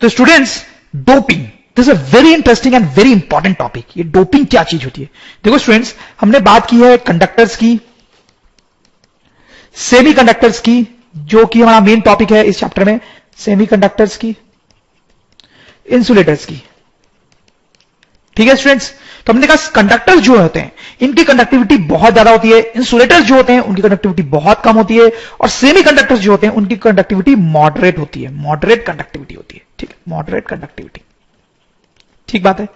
तो students, doping, this is a very interesting and very important topic. ये doping क्या चीज होती है? देखो स्टूडेंट्स, हमने बात की है कंडक्टर्स की, सेमीकंडक्टर्स की, जो कि हमारा मेन टॉपिक है इस चैप्टर में, सेमीकंडक्टर्स की, इंसुलेटर्स की। ठीक है स्टूडेंट्स, तो हमने कहा कंडक्टर्स जो होते हैं इनकी कंडक्टिविटी बहुत ज्यादा होती है, इंसुलेटर्स जो होते हैं उनकी कंडक्टिविटी बहुत कम होती है, और सेमीकंडक्टर्स जो होते हैं उनकी कंडक्टिविटी मॉडरेट होती है, मॉडरेट कंडक्टिविटी होती है। ठीक है, मॉडरेट कंडक्टिविटी, ठीक बात है।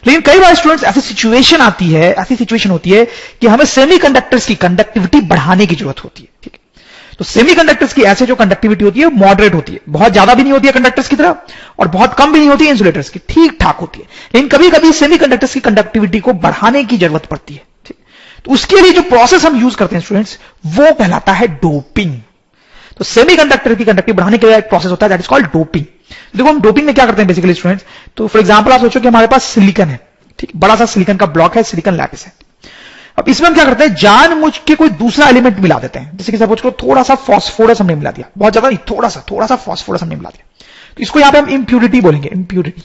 लेकिन कई बार स्टूडेंट्स ऐसी सिचुएशन आती है, ऐसी सिचुएशन होती है कि हमें सेमीकंडक्टर्स की कंडक्टिविटी बढ़ाने की जरूरत होती है। ठीक है, तो सेमीकंडक्टर्स की ऐसे जो कंडक्टिविटी होती है मॉडरेट होती है, बहुत ज्यादा भी नहीं होती है कंडक्टर्स की तरह और बहुत कम भी नहीं होती है इंसुलेटर्स की, ठीक ठाक होती है। लेकिन कभी कभी सेमीकंडक्टर्स की कंडक्टिविटी को बढ़ाने की जरूरत पड़ती है। ठीक, तो उसके लिए जो प्रोसेस हम यूज करते हैं स्टूडेंट्स, वो कहलाता है डोपिंग। तो सेमीकंडक्टर की कंडक्टिविटी बढ़ाने के लिए एक प्रोसेस होता है दैट इज कॉल्ड डोपिंग। देखो हम डोपिंग में क्या करते हैं बेसिकली स्टूडेंट्स, तो फॉर एग्जांपल आप सोचो कि हमारे पास सिलिकॉन है, ठीक, बड़ा सा सिलिकॉन का ब्लॉक है, सिलिकॉन लैटिस है। अब इसमें हम क्या करते हैं, जानबूझ के कोई दूसरा एलिमेंट मिला देते हैं। जैसे कि सपोज करो थोड़ा सा फास्फोरस हमने मिला दिया, बहुत ज्यादा नहीं, थोड़ा सा फास्फोरस हमने मिला दिया, तो इसको यहां पे हम इंप्यूरिटी बोलेंगे, इंप्यूरिटी।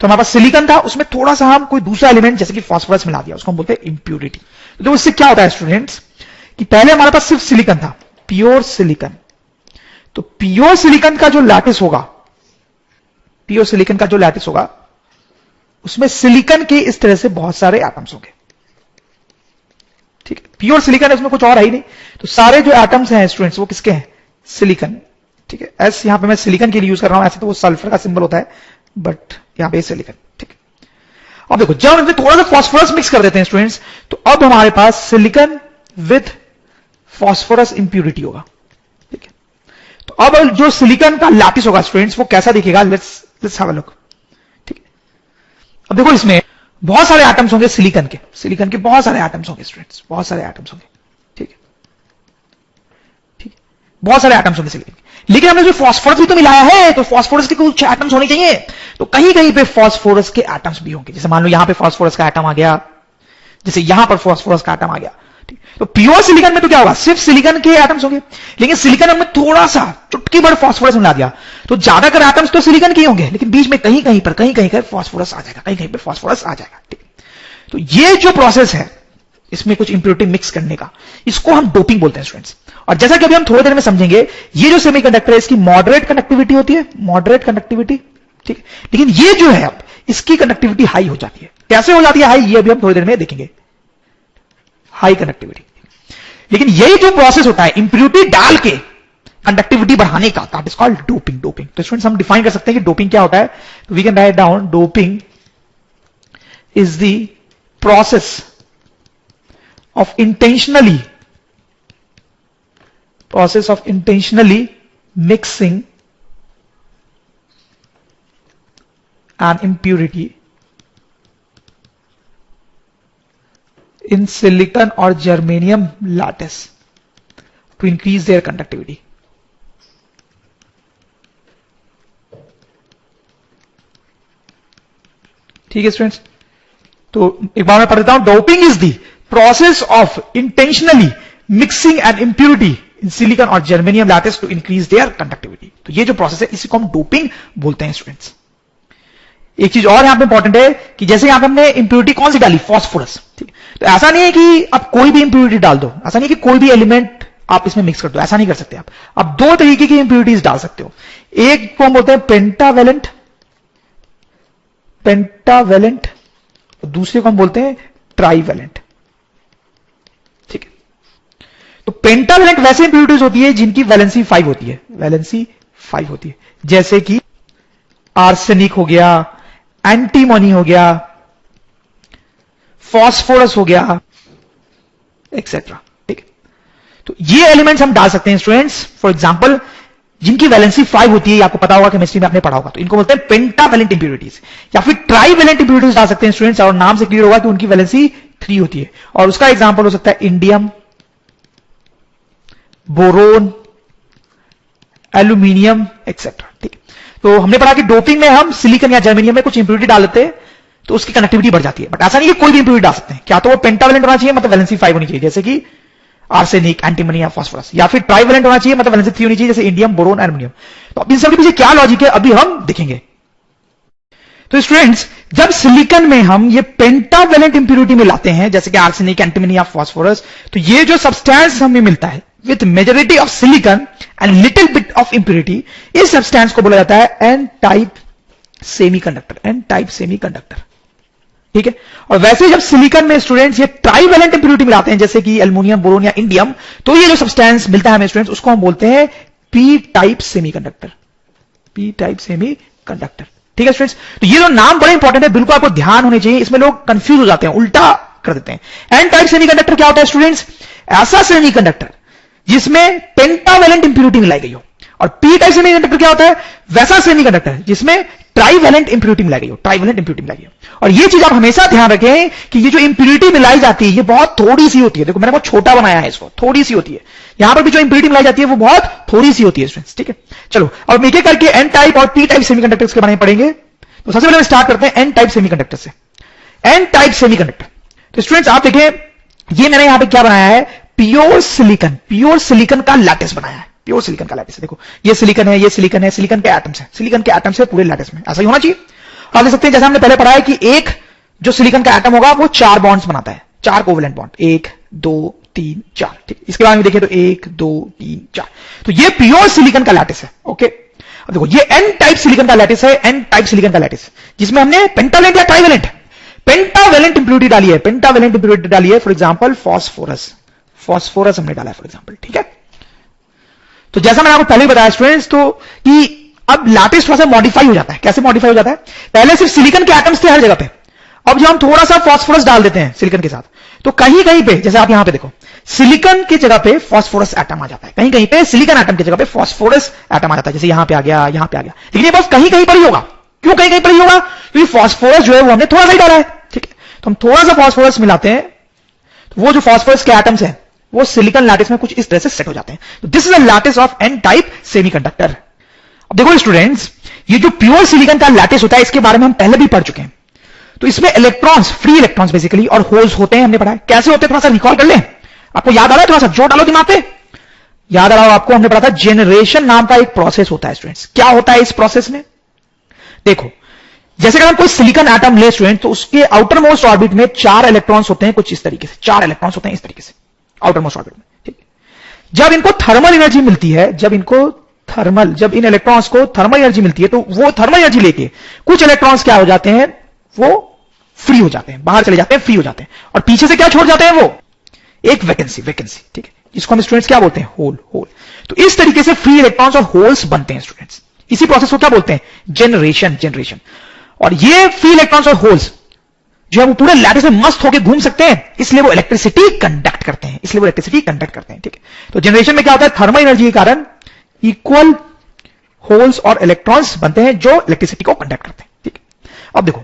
तो हमारे पास सिलिकॉन था, उसमें थोड़ा सा हम कोई दूसरा एलिमेंट जैसे कि फास्फोरस मिला दिया, उसको हम बोलते हैं इंप्यूरिटी। तो इससे क्या होता है स्टूडेंट्स कि पहले हमारे पास सिर्फ सिलिकॉन था, प्योर सिलिकॉन, तो प्योर सिलिकॉन का जो लैटिस होगा, प्योर सिलिकॉन का जो लैटिस होगा उसमें सिलिकॉन के इस तरह से बहुत सारे एटम्स होंगे। ठीक है, प्योर सिलिकॉन है, उसमें कुछ और है ही नहीं, तो सारे जो एटम्स हैं स्टूडेंट्स वो किसके हैं, सिलिकॉन। ठीक है, एस यहां पे मैं सिलिकॉन के लिए यूज कर रहा हूं, ऐसे तो वो सल्फर का सिंबल होता है, बट यहां पे सिलिकॉन। ठीक है, अब देखो जब हम थोड़ा सा फास्फोरस मिक्स कर देते हैं स्टूडेंट्स, तो अब हमारे पास सिलिकॉन विद फास्फोरस इंप्यूरिटी होगा। ठीक है, तो अब जो सिलिकॉन का लैटिस होगा स्टूडेंट्स वो कैसा दिखेगा, लेट्स हैव अ लुक। ठीक है, अब देखो इसमें बहुत सारे एटम्स होंगे सिलिकॉन के बहुत सारे एटम्स होंगे स्टूडेंट्स, बहुत सारे एटम्स होंगे। ठीक है, ठीक है, बहुत सारे एटम्स होंगे सिलिकॉन के, लेकिन हमने जो फास्फोरस भी तो मिलाया है, तो फास्फोरस के कुछ एटम्स होने चाहिए, तो कहीं कहीं पे फास्फोरस के एटम्स भी होंगे। जैसे मान लो यहां पे फास्फोरस का एटम आ गया, जैसे यहां पर फास्फोरस का एटम आ गया। तो प्योर सिलिकॉन में तो क्या होगा, सिर्फ सिलिकॉन के एटम्स होंगे, लेकिन सिलिकॉन में थोड़ा सा चुटकी भर फास्फोरस मिला दिया, तो ज्यादातर एटम्स तो सिलिकॉन के होंगे, लेकिन बीच में कहीं कहीं पर फास्फोरस आ जाएगा, कहीं कहीं पर फास्फोरस आ जाएगा। ठीक, तो ये जो प्रोसेस है इसमें कुछ इंप्योरिटी मिक्स करने का, इसको हम डोपिंग बोलते हैं स्टूडेंट्स। और जैसा कि अभी हम थोड़ी देर में समझेंगे, ये जो सेमीकंडक्टर है इसकी मॉडरेट कंडक्टिविटी होती है, मॉडरेट कंडक्टिविटी। ठीक, लेकिन ये जो है अब इसकी कंडक्टिविटी हाई हो जाती है। कैसे हो जाती है हाई, ये अभी हम थोड़ी देर में देखेंगे, हाई कंडक्टिविटी। लेकिन यही जो प्रोसेस होता है इंप्योरिटी डाल के कंडक्टिविटी बढ़ाने का, दैट इज कॉल्ड डोपिंग। तो स्टूडेंट्स हम डिफाइन कर सकते हैं कि डोपिंग क्या होता है, तो we can write down doping is the process of intentionally mixing an impurity in silicon or germanium lattice to increase their conductivity. ठीक है स्टूडेंट्स, तो एक बार मैं पढ़ देता हूं, doping is the process of intentionally mixing an impurity in silicon और germanium lattice to increase their conductivity. तो ये जो प्रोसेस है इसी को हम डोपिंग बोलते हैं स्टूडेंट्स। एक चीज और यहां पे इंपॉर्टेंट है कि जैसे यहां पे हमने इंप्यूरिटी कौन सी डाली, फास्फोरस। ठीक, तो ऐसा नहीं है कि आप कोई भी इंप्यूरिटी डाल दो, ऐसा नहीं कि कोई भी एलिमेंट आप इसमें मिक्स कर दो, ऐसा नहीं कर सकते आप दो तरीके की इंप्यूरिटीज डाल सकते हो। एक को हम बोलते हैं पेंटावेलेंट, दूसरे को हम बोलते हैं ट्राईवेलेंट। ठीक है, तो पेंटावेलेंट वैसे इंप्यूरिटीज होती है जिनकी वैलेंसी 5 होती है, वैलेंसी 5 होती है, जैसे कि आर्सेनिक हो गया, एंटीमोनी हो गया, फास्फोरस हो गया, एक्सेट्रा। ठीक है, तो ये एलिमेंट्स हम डाल सकते हैं स्टूडेंट्स, फॉर एग्जांपल जिनकी वैलेंसी 5 होती है, आपको पता होगा केमिस्ट्री में आपने पढ़ा होगा, तो इनको बोलते हैं पेंटावेलेंट इंप्यूरिटीज, या फिर ट्राईवेलेंट इंप्यूरिटीज डाल सकते हैं स्टूडेंट्स, और नाम से क्लियर होगा कि उनकी वैलेंसी 3 होती है, और उसका एग्जांपल हो सकता है इंडियम, बोरोन, एल्यूमिनियम, एक्सेट्रा। ठीक है, तो हमने पढ़ा कि डोपिंग में हम सिलिकॉन या जर्मेनियम में कुछ इंप्यूरिटी डाल देते हैं तो उसकी कनेक्टिविटी बढ़ जाती है, बट ऐसा नहीं कि कोई भी इंप्यूरिटी डाल सकते हैं, क्या तो वो पेंटावेलेंट होना चाहिए, मतलब वैलेंसी 5 होनी चाहिए, जैसे कि आर्सेनिक, एंटीमनी या फास्फोरस, या फिर ट्राइवेलेंट होना चाहिए, मतलब वैलेंसी 3 होनी चाहिए, जैसे इंडियम, बोरोन, एल्युमिनियम। तो अब इन सब के पीछे क्या लॉजिक है अभी हम देखेंगे। तो स्टूडेंट्स, जब सिलिकॉन में हम ये पेंटावेलेंट इंप्योरिटी मिलाते हैं, जैसे कि आर्सेनिक, एंटीमनी या फास्फोरस, तो ये जो सब्सटेंस हमें मिलता है with majority of silicon and little bit of impurity, इस सब्सटेंस को बोला जाता है N type semiconductor. N type semiconductor, ठीक है। और वैसे जब सिलिकॉन में स्टूडेंट्स ये ट्राइवेलेंट इंप्योरिटी मिलाते हैं, जैसे कि एल्युमिनियम, बोरोन या इंडियम, तो ये जो सब्सटेंस मिलता है हमें स्टूडेंट्स, उसको हम बोलते हैं P type semiconductor. P type semiconductor, ठीक है स्टूडेंट्स। तो ये जो नाम बड़े इंपॉर्टेंट है, बिल्कुल आपको ध्यान होने चाहिए, इसमें लोग कंफ्यूज हो जाते हैं, उल्टा कर देते हैं। एन टाइप सेमीकंडक्टर क्या होता है स्टूडेंट्स? ऐसा सेमीकंडक्टर जिसमें पेंटावेलेंट इंप्योरिटी मिलाई गई हो। और पी टाइप सेमीकंडक्टर क्या होता है? वैसा सेमीकंडक्टर जिसमें ट्राइवेलेंट इंप्योरिटी मिलाई गई हो। ट्राइवेलेंट इंप्योरिटी मिलाई गई हो। और ये चीज आप हमेशा ध्यान रखें कि ये जो इंप्योरिटी मिलाई जाती है, ये बहुत थोड़ी सी होती है। देखो मैंने बहुत छोटा बनाया है इसको, थोड़ी सी होती है। यहां पर भी जो इंप्योरिटी मिलाई जाती है वो बहुत थोड़ी सी होती है स्टूडेंट्स, ठीक है। चलो अब एक एक करके एन टाइप और पी टाइप सेमीकंडक्टर्स के बारे में पढ़ेंगे। तो सबसे पहले हम स्टार्ट करते हैं एन टाइप सेमीकंडक्टर से। एन टाइप सेमीकंडक्टर, तो स्टूडेंट्स आप देखें, ये मैंने यहां पे क्या बनाया है? प्योर सिलिकॉन, प्योर सिलिकॉन का लैटिस बनाया है। प्योर सिलिकॉन का लैटिस है। देखो ये सिलिकॉन है, ये सिलिकॉन है, सिलिकॉन के एटम्स है, सिलिकॉन के एटम्स है पूरे लैटिस में, ऐसा ही होना चाहिए। आप देख सकते हैं जैसे हमने पहले पढ़ा है कि एक जो सिलिकॉन का एटम होगा वो 4 बॉन्ड्स बनाता है, 4 कोवेलेंट बॉन्ड, 1 2 3 4, ठीक। इसके बाद में देखें तो 1 2 3 4, तो ये प्योर सिलिकॉन का लैटिस है, ओके। अब देखो ये एन टाइप सिलिकॉन का लैटिस है, एन टाइप सिलिकॉन का लैटिस, जिसमें हमने पेंटावेलेंट या ट्राइवेलेंट, पेंटावेलेंट इंप्योरिटी डाली है, पेंटावेलेंट इंप्योरिटी डाली है। फॉर एग्जांपल फास्फोरस, फास्फोरस हमने डाला है फॉर एग्जांपल, ठीक है। तो जैसा मैंने आपको पहले बताया स्टूडेंट्स, तो कि अब लैटिस थोड़ा सा मॉडिफाई हो जाता है। कैसे मॉडिफाई हो जाता है? पहले सिर्फ सिलिकॉन के एटम्स थे हर जगह पे, अब जब हम थोड़ा सा फास्फोरस डाल देते हैं सिलिकॉन के साथ, तो कहीं कहीं पे, जैसे आप यहां पे देखो, सिलिकॉन की जगह पे फास्फोरस एटम आ जाता है, कहीं कहीं पे सिलिकॉन एटम की जगह पे फास्फोरस एटम आ जाता है, जैसे यहां पे आ गया, यहां पे आ गया। लेकिन ये बस कहीं कहीं पर ही होगा। क्यों कहीं कहीं पर ही होगा? क्योंकि फास्फोरस जो है वो हमने थोड़ा सा ही डाला है, ठीक है। तो हम थोड़ा सा फास्फोरस मिलाते हैं, तो वो जो फास्फोरस के एटम्स हैं वो सिलिकॉन लैटिस में कुछ इस तरह से सेट हो जाते हैं। तो this is a lattice of N type semiconductor. अब देखो स्टूडेंट्स, ये जो प्योर सिलिकॉन का लैटिस होता है इसके बारे में हम पहले भी पढ़ चुके हैं। तो इसमें इलेक्ट्रॉन्स, फ्री इलेक्ट्रॉन्स बेसिकली, और होल्स होते हैं, हमने पढ़ा है। कैसे होते हैं थोड़ा सा रिकॉल कर लें, आपको याद आ रहा है? थोड़ा सा जोर डालो दिमाग पे। याद आ रहा हो आपको, हमने पढ़ा था जेनरेशन नाम का एक प्रोसेस होता है स्टूडेंट्स। क्या होता है इस प्रोसेस में? देखो, जैसे अगर हम कोई सिलिकॉन एटम ले स्टूडेंट, तो उसके आउटर मोस्ट ऑर्बिट में 4 इलेक्ट्रॉन्स होते हैं, कुछ इस तरीके से 4 इलेक्ट्रॉन्स होते हैं इस तरीके से आउटर मोस्ट ऑर्बिट में, ठीक है। जब इनको थर्मल एनर्जी मिलती है, जब इन इलेक्ट्रॉन्स को थर्मल एनर्जी मिलती है, तो वो थर्मल एनर्जी लेके कुछ इलेक्ट्रॉन्स क्या हो जाते हैं? वो फ्री हो जाते हैं, बाहर चले जाते हैं, फ्री हो जाते हैं। और पीछे से क्या छोड़ जाते हैं? वो एक वैकेंसी, ठीक है, जिसको हम स्टूडेंट्स क्या बोलते हैं? होल। तो इस तरीके से फ्री इलेक्ट्रॉन्स और होल्स बनते हैं स्टूडेंट्स। इसी प्रोसेस को क्या बोलते हैं? जेनरेशन। और ये फ्री इलेक्ट्रॉन्स और होल्स जो है वो पूरे लैटिस में मस्त होकर घूम सकते हैं, इसलिए वो इलेक्ट्रिसिटी कंडक्ट करते हैं, ठीक है। तो जनरेशन में क्या होता है? थर्मल एनर्जी के कारण इक्वल होल्स और इलेक्ट्रॉन्स बनते हैं जो इलेक्ट्रिसिटी को कंडक्ट करते हैं, ठीक है। अब देखो,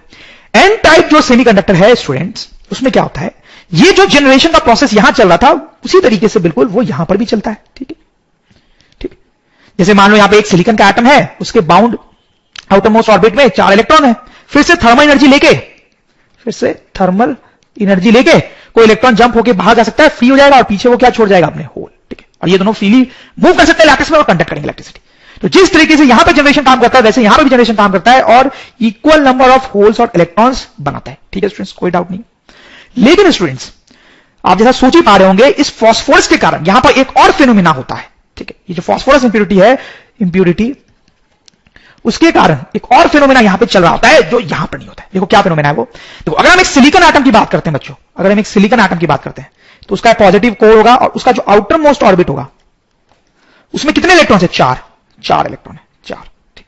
एन टाइप जो सेमीकंडक्टर है स्टूडेंट्स, उसमें क्या होता है? ये जो जनरेशन का प्रोसेस यहां चल रहा था, उसी तरीके से बिल्कुल वो यहां पर भी चलता है, ठीक है। जैसे मान लो यहां पे एक सिलिकॉन का एटम है, उसके बाउंड आउटर मोस्ट ऑर्बिट में 4 इलेक्ट्रॉन है। फिर से थर्मल एनर्जी लेके कोई इलेक्ट्रॉन जंप होकर बाहर जा सकता है, फ्री हो जाएगा, और पीछे वो क्या छोड़ जाएगा? अपने होल, ठीक है। और ये दोनों फ्रीली मूव कर सकते हैं लैटिस में और कंडक्ट करेंगे इलेक्ट्रिसिटी। तो जिस तरीके से यहां पे जनरेशन काम करता है, वैसे यहां पे भी जनरेशन काम करता है, और इक्वल नंबर ऑफ होल्स और इलेक्ट्रॉन्स बनाता है, ठीक है स्टूडेंट्स, कोई डाउट नहीं। लेकिन स्टूडेंट्स, आप जैसा सोच ही पा रहे होंगे, इस फास्फोरस के कारण यहां पर एक और फिनोमिना होता है, ठीक है। ये जो फास्फोरस इंप्योरिटी उसके कारण एक और फिनोमेना यहां पे चल रहा होता है जो यहां पर नहीं होता है। देखो क्या फिनोमेना है वो? देखो, अगर हम एक सिलिकॉन एटम की बात करते हैं बच्चों, अगर हम एक सिलिकॉन एटम की बात करते हैं, तो उसका पॉजिटिव कोर होगा, और उसका जो आउटर मोस्ट ऑर्बिट होगा उसमें कितने इलेक्ट्रॉन है? 4 इलेक्ट्रॉन है, 4, ठीक।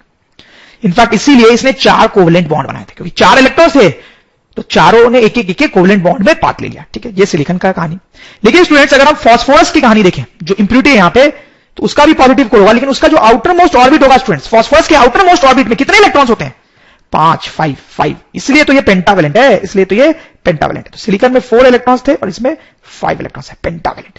इनफैक्ट इसीलिए इसने 4 कोवेलेंट बॉन्ड बनाए थे, क्योंकि 4 इलेक्ट्रॉन थे, तो चारों ने एक एक कोवेलेंट बॉन्ड में पार्ट ले लिया, ठीक है। ये सिलिकॉन का कहानी। लेकिन स्टूडेंट्स, अगर हम फास्फोरस की कहानी देखें, जो इंप्योरिटी है यहां पे, तो उसका भी पॉजिटिव कोर होगा, लेकिन उसका जो आउटर मोस्ट ऑर्बिट होगा स्टूडेंट्स, फास्फोरस के आउटर मोस्ट ऑर्बिट में कितने इलेक्ट्रॉन्स होते हैं? 5, इसलिए तो ये पेंटावेलेंट है, तो सिलिकॉन में 4 इलेक्ट्रॉन्स थे और इसमें 5 इलेक्ट्रॉन्स है, पेंटावेलेंट।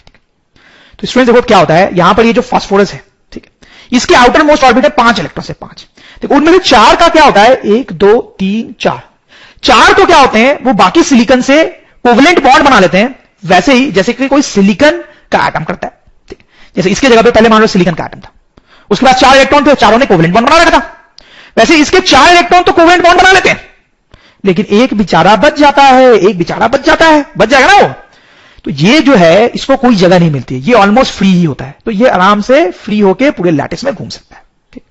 तो स्टूडेंट्स देखो क्या होता है, यहां पर ये जो फास्फोरस है, ठीक है, इसके आउटर मोस्ट ऑर्बिट है 5 इलेक्ट्रॉन्स है, 5। देखो उनमें से 4 का क्या होता है? 1 2 3 4 तो क्या होते हैं? वो बाकी सिलिकॉन से कोवेलेंट बॉन्ड बना लेते हैं, वैसे ही जैसे कि कोई सिलिकॉन का एटम करता है। ठीक, जैसे इसके जगह पे पहले मान लो सिलिकॉन का एटम था, उसके बाद 4 इलेक्ट्रॉन थे, चारों ने कोवेलेंट बॉन्ड बना रखा था। वैसे इसके 4 इलेक्ट्रॉन तो कोवेलेंट बॉन्ड बना लेते हैं, लेकिन एक बेचारा बच जाता है, एक बेचारा बच जाता है, बच जाएगा ना वो। तो ये जो है इसको कोई जगह नहीं मिलती, ये ऑलमोस्ट फ्री ही होता है, तो ये आराम से फ्री होकर पूरे लैटिस में घूम सकता है। ठीक,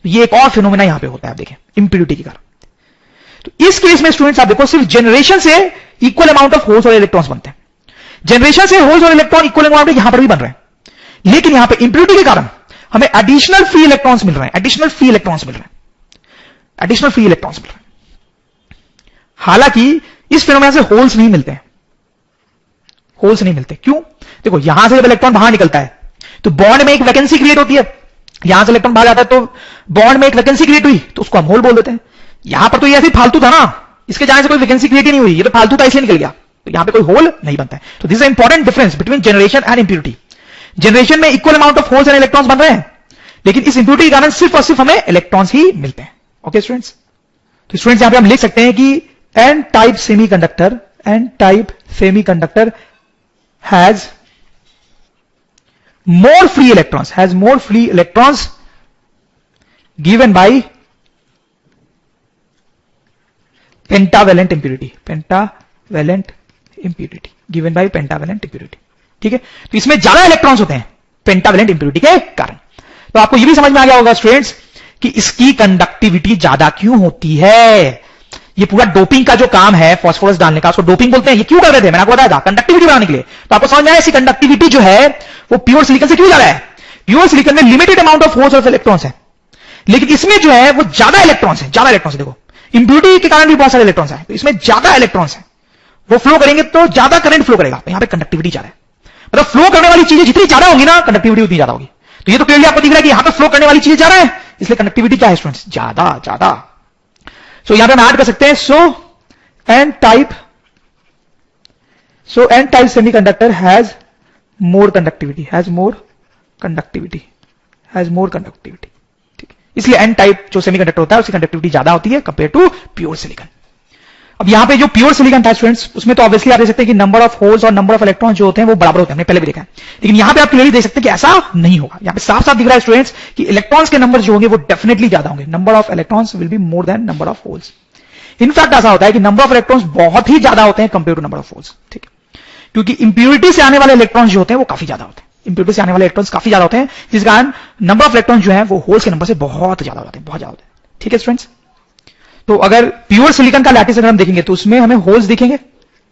तो ये एक और फिनोमेना यहां पे होता है, आप देखें इंप्योरिटी के कारण। तो इस केस में स्टूडेंट्स आप देखो सिर्फ जनरेशन से इक्वल अमाउंट ऑफ होल्स और इलेक्ट्रॉन्स बनते हैं, जनरेशन से होल्स और इलेक्ट्रॉन इक्वल अमाउंट यहां पर भी बन रहे हैं, लेकिन यहां पे इंप्योरिटी के कारण हमें एडिशनल फ्री इलेक्ट्रॉन्स मिल रहे हैं, एडिशनल फ्री इलेक्ट्रॉन्स मिल रहे हैं, एडिशनल फ्री इलेक्ट्रॉन्स मिल रहे हैं। हालांकि इस फिनोमेना से होल्स नहीं मिलते हैं, होल्स नहीं मिलते। क्यों? देखो यहां से जब इलेक्ट्रॉन बाहर निकलता है तो बॉन्ड में एक वैकेंसी क्रिएट होती है, यहां से इलेक्ट्रॉन बाहर जाता है तो बॉन्ड में एक वैकेंसी क्रिएट हुई, तो उसको हम होल बोल देते हैं। यहां पर तो ये ऐसे फालतू था ना, इसके जाने से कोई वैकेंसी क्रिएट ही नहीं हुई, ये तो फालतू था इसलिए निकल गया, तो यहां पे कोई होल नहीं बनता है। तो this is important difference between generation and impurity. Generation में equal amount of holes and electrons बन रहे हैं, लेकिन इस इंप्योरिटी के कारण सिर्फ और सिर्फ हमें इलेक्ट्रॉन्स ही मिलते हैं। ओके स्टूडेंट्स, तो स्टूडेंट्स यहां पे हम लिख सकते हैं कि N type semiconductor has more free electrons given by pentavalent impurity given by pentavalent impurity। ठीक है, तो इसमें ज्यादा इलेक्ट्रॉन्स होते हैं पेंटावेलेंट इंप्योरिटी के कारण। तो आपको यह भी समझ में आ गया होगा स्टूडेंट्स कि इसकी कंडक्टिविटी ज्यादा क्यों होती है। ये पूरा डोपिंग का जो काम है फास्फोरस डालने का, उसको डोपिंग बोलते हैं। ये क्यों कर रहे थे, मैंने आपको बताया था, कंडक्टिविटी बढ़ाने के लिए। तो आपको समझ में आया इसकी कंडक्टिविटी जो है वो प्योर सिलिकॉन से क्यों ज्यादा है। प्योर सिलिकॉन में लिमिटेड अमाउंट ऑफ होल्स और इलेक्ट्रॉन्स है, लेकिन इसमें जो है वो ज्यादा इलेक्ट्रॉन्स है, ज्यादा इलेक्ट्रॉन्स। देखो इंप्योरिटी के कारण भी बहुत सारे इलेक्ट्रॉन्स है, तो इसमें ज्यादा इलेक्ट्रॉन्स है, वो फ्लो करेंगे तो ज्यादा करंट फ्लो करेगा, तो यहां पे कंडक्टिविटी ज्यादा है। मतलब फ्लो करने वाली चीजें जितनी ज्यादा होगी ना, कंडक्टिविटी उतनी ज्यादा होगी। तो ये तो क्लियरली आपको दिख रहा है कि यहां पे फ्लो करने वाली चीजें ज्यादा है, इसलिए कंडक्टिविटी क्या है स्टूडेंट्स, ज्यादा। सो यहां पे हम ऐड कर सकते हैं, सो n type semiconductor has more conductivity, ठीक, इसलिए n टाइप जो सेमीकंडक्टर होता है उसकी कंडक्टिविटी ज्यादा होती है कंपेयर टू प्योर सिलिकॉन। अब यहां पे जो प्योर सिलिकॉन था स्टूडेंट्स, उसमें तो ऑब्वियसली आप देख सकते हैं कि नंबर ऑफ होल्स और नंबर ऑफ इलेक्ट्रॉन जो होते हैं वो बराबर होते हैं, हमने पहले भी देखा है। लेकिन यहां पे आप क्लियरली देख सकते हैं कि ऐसा नहीं होगा। यहां पे साफ साफ दिख रहा है स्टूडेंट्स कि इलेक्ट्रॉन्स के नंबर जो होंगे वो डेफिनेटली ज्यादा होंगे, number of electrons will be more than number of holes. In fact ऐसा होता है कि नंबर ऑफ इलेक्ट्रॉन्स बहुत ही ज्यादा होते हैं compare to number of holes. ठीक है, क्योंकि इंप्योरिटी से आने वाले इलेक्ट्रॉन्स जो होते हैं वो काफी ज्यादा होते हैं, इंप्योरिटी से आने वाले इलेक्ट्रॉन्स काफी ज्यादा होते हैं, जिस कारण नंबर ऑफ इलेक्ट्रॉन्स जो है वो होल्स के नंबर से बहुत ज्यादा होते हैं, बहुत ज्यादा होते हैं। ठीक है स्टूडेंट्स, तो अगर प्योर सिलिकॉन का लैटिस अगर हम देखेंगे तो उसमें हमें होल्स दिखेंगे।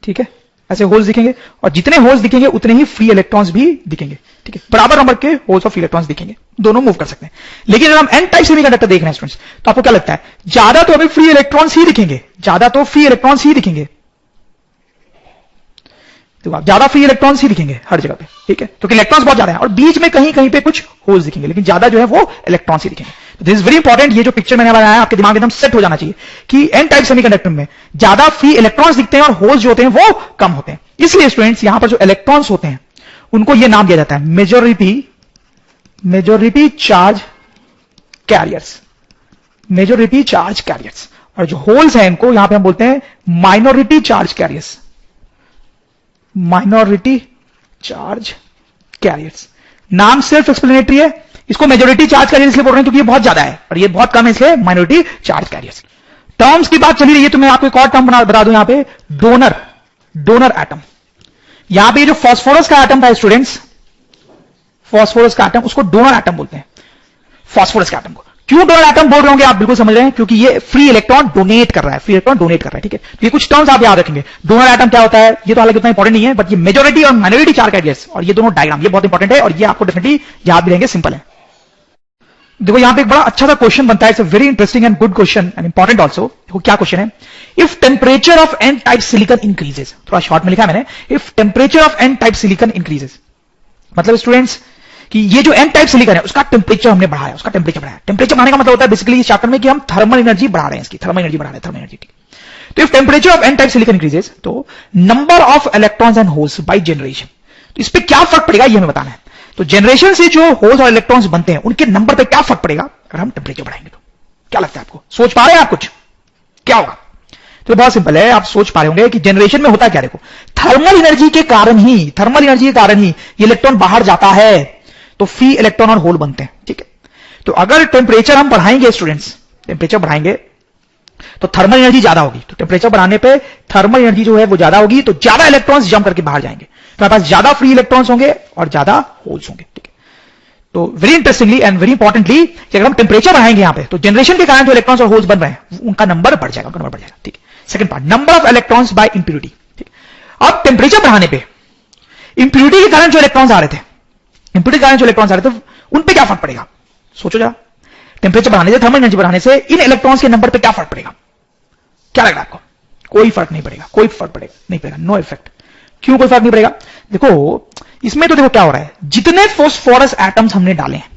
ठीक है, ऐसे होल्स दिखेंगे, और जितने होल्स दिखेंगे उतने ही फ्री इलेक्ट्रॉन्स भी दिखेंगे। ठीक है, बराबर नंबर के होल्स और फ्री इलेक्ट्रॉन्स दिखेंगे, दोनों मूव कर सकते हैं। लेकिन अगर हम एन टाइप सेमीकंडक्टर देख रहे हैं स्टूडेंट्स, तो आपको क्या लगता है, ज्यादा तो हमें फ्री इलेक्ट्रॉन्स ही दिखेंगे, ज्यादा तो फ्री इलेक्ट्रॉन्स ही दिखेंगे, तो आप ज्यादा फ्री इलेक्ट्रॉन्स ही दिखेंगे हर जगह पे। ठीक है, तो इलेक्ट्रॉन्स बहुत ज्यादा है और बीच में कहीं कहीं पे कुछ होल्स दिखेंगे, लेकिन ज्यादा जो है वो इलेक्ट्रॉन्स ही दिखेंगे। दिस इज वेरी इंपॉर्टेंट, ये जो पिक्चर मैंने बनाया है आपके दिमाग में एकदम सेट हो जाना चाहिए कि एन टाइप सेमीकंडक्टर में ज्यादा फ्री इलेक्ट्रॉन्स दिखते हैं और होल्स जो होते हैं वो कम होते हैं। इसलिए स्टूडेंट्स यहां पर जो इलेक्ट्रॉन्स होते हैं उनको ये नाम दिया जाता है majority charge carriers, majority charge carriers. और जो होल्स हैं इनको यहां पे हम बोलते हैं minority charge carriers, minority charge carriers. नाम सिर्फ एक्सप्लेनेटरी है, इसको मेजॉरिटी चार्ज कैरियर इसलिए बोल रहे हैं क्योंकि ये बहुत ज्यादा है और ये बहुत कम है, इसलिए माइनॉरिटी चार्ज कैरियर्स। टर्म्स की बात चली रही है तो मैं आपको एक और टर्म बता दूं, यहां पे डोनर एटम। यहां पे जो फास्फोरस का एटम था स्टूडेंट्स, फास्फोरस का एटम, उसको डोनर एटम बोलते हैं, फास्फोरस के एटम को। क्यों डोनर एटम बोल रहे होंगे आप बिल्कुल समझ रहे हैं, क्योंकि ये फ्री इलेक्ट्रॉन डोनेट कर रहा है, ठीक है। ये कुछ टर्म्स आप याद रखेंगे। डोनर एटम क्या होता है, ये तो हालांकि उतना इंपॉर्टेंट नहीं है, बट ये मेजॉरिटी और माइनॉरिटी चार्ज कैरियर्स और ये दोनों डायग्राम ये बहुत इंपॉर्टेंट है और ये आपको डेफिनेटली याद भी रहेंगे, सिंपल है। देखो यहां पे एक बड़ा अच्छा सा क्वेश्चन बनता है, it's a very interesting and good question and important also. देखो क्या क्वेश्चन है, if temperature of N type silicon increases, थोड़ा शॉर्ट में लिखा है मैंने, if temperature of N type silicon increases, मतलब स्टूडेंट्स कि ये जो एन टाइप सिलिकॉन है उसका टेम्परेचर हमने बढ़ाया, उसका टेम्परेचर बढ़ाया। टेम्परेचर बढ़ाने का मतलब होता है बेसिकली इस चैप्टर में कि हम थर्मल एनर्जी बढ़ा रहे हैं, इसकी थर्मल एनर्जी बढ़ा रहे हैं, थर्मल एनर्जी। तो if temperature of N type silicon increases, तो number of electrons and holes by generation, तो इस पर क्या फर्क पड़ेगा ये हमें बताना है। तो जनरेशन से जो होल्स और इलेक्ट्रॉन्स बनते हैं उनके नंबर पे क्या फर्क पड़ेगा अगर हम टेम्परेचर बढ़ाएंगे, तो क्या लगता है आपको, सोच पा रहे हैं आप कुछ, क्या होगा। तो बहुत सिंपल है, आप सोच पा रहे होंगे कि जनरेशन में होता क्या। देखो, थर्मल एनर्जी के कारण ही ये इलेक्ट्रॉन बाहर जाता है, तो फ्री इलेक्ट्रॉन और होल बनते हैं। ठीक है, तो अगर टेम्परेचर हम बढ़ाएंगे स्टूडेंट्स, टेम्परेचर बढ़ाएंगे तो थर्मल एनर्जी ज्यादा होगी, तो टेम्परेचर बढ़ाने पे थर्मल एनर्जी जो है वो ज्यादा होगी, तो ज्यादा इलेक्ट्रॉन्स जंप करके बाहर जाएंगे, तो हमारे पास ज्यादा फ्री इलेक्ट्रॉन्स होंगे और ज्यादा होल्स होंगे। ठीक है, तो very interestingly and very importantly, अगर हम टेम्परेचर बढ़ाएंगे यहां पे, तो जनरेशन के कारण जो इलेक्ट्रॉन्स और होल्स बन रहे हैं उनका नंबर बढ़ जाएगा, ठीक है। Second part, number of electrons bye impurity. अब टेम्परेचर बढ़ाने पे इंप्यूरिटी के कारण जो इलेक्ट्रॉन्स आ रहे थे, उन पे क्या फर्क पड़ेगा, सोचो जरा। टेम्परेचर बढ़ाने से, थर्मल एनर्जी बढ़ाने से इन इलेक्ट्रॉन्स के नंबर पे क्या फर्क पड़ेगा, क्या लग रहा है आपको? कोई फर्क नहीं पड़ेगा, नहीं पड़ेगा, नो इफेक्ट। क्यों कोई फर्क नहीं पड़ेगा? देखो इसमें तो देखो क्या हो रहा है, जितने फास्फोरस एटम्स हमने डाले हैं,